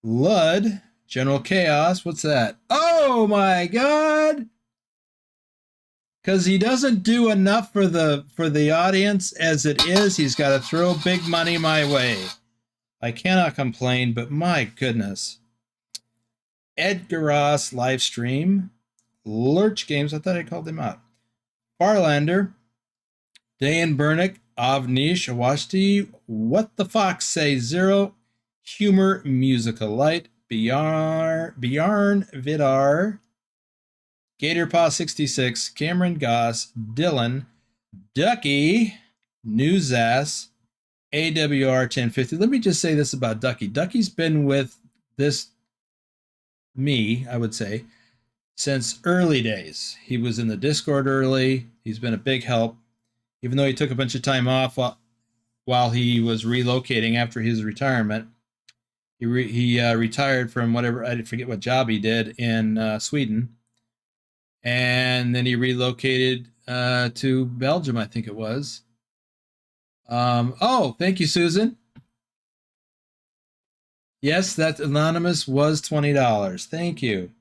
Lud, General Chaos, what's that? Oh my god! Because he doesn't do enough for the audience as it is, he's got to throw big money my way. I cannot complain, but my goodness. Edgar Ross live stream, Lurch Games, I thought I called him out. Farlander, Dan Bernick, Avnish Awashti, What the Fox Say Zero, Humor Musical Light, Bjarn Vidar, Gatorpaw 66, Cameron Goss, Dylan, Ducky, Newsass, AWR 1050. Let me just say this about Ducky. Ducky's been with me, I would say, since early days. He was in the Discord early. He's been a big help. Even though he took a bunch of time off while he was relocating after his retirement. He retired from whatever, I forget what job he did in Sweden. And then he relocated to Belgium, I think it was. Oh, thank you, Susan. Yes, that anonymous was $20. Thank you.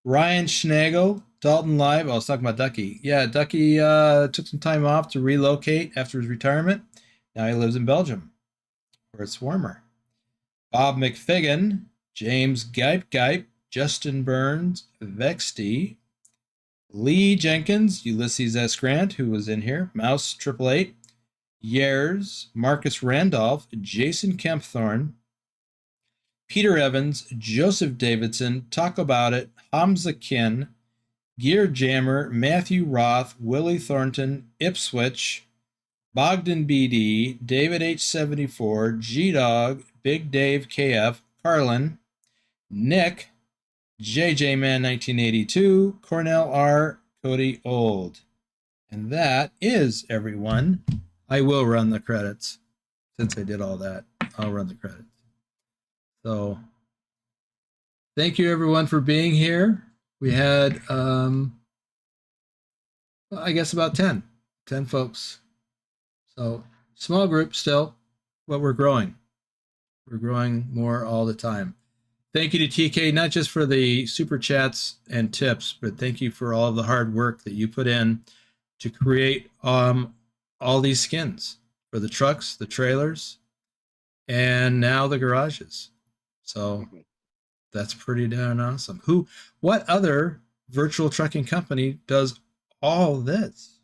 Ryan Schnagel, Dalton Live. I was talking about Ducky. Yeah, Ducky took some time off to relocate after his retirement. Now he lives in Belgium, where it's warmer. Bob McFiggin, James Gipe, Justin Burns, Vexty, Lee Jenkins, Ulysses S. Grant, who was in here, Mouse 888, Years, Marcus Randolph, Jason Kempthorne, Peter Evans, Joseph Davidson, Talk About It, Hamza Kin, Gear Jammer, Matthew Roth, Willie Thornton, Ipswich, Bogdan BD, David H74, G-Dog, Big Dave KF, Carlin, Nick, JJ Man 1982, Cornell R, Cody Old. And that is everyone. I will run the credits. Since I did all that, I'll run the credits. So thank you everyone for being here. We had I guess about 10 folks. So small group still, but we're growing. We're growing more all the time. Thank you to TK, not just for the super chats and tips, but thank you for all of the hard work that you put in to create all these skins for the trucks, the trailers, and now the garages. So that's pretty darn awesome. What other virtual trucking company does all this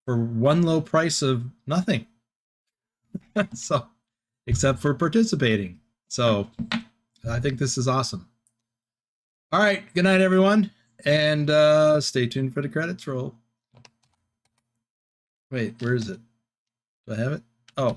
for one low price of nothing? So, except for participating. So I think this is awesome. All right. Good night, everyone. And stay tuned for the credits roll. Wait, where is it? Do I have it? Oh.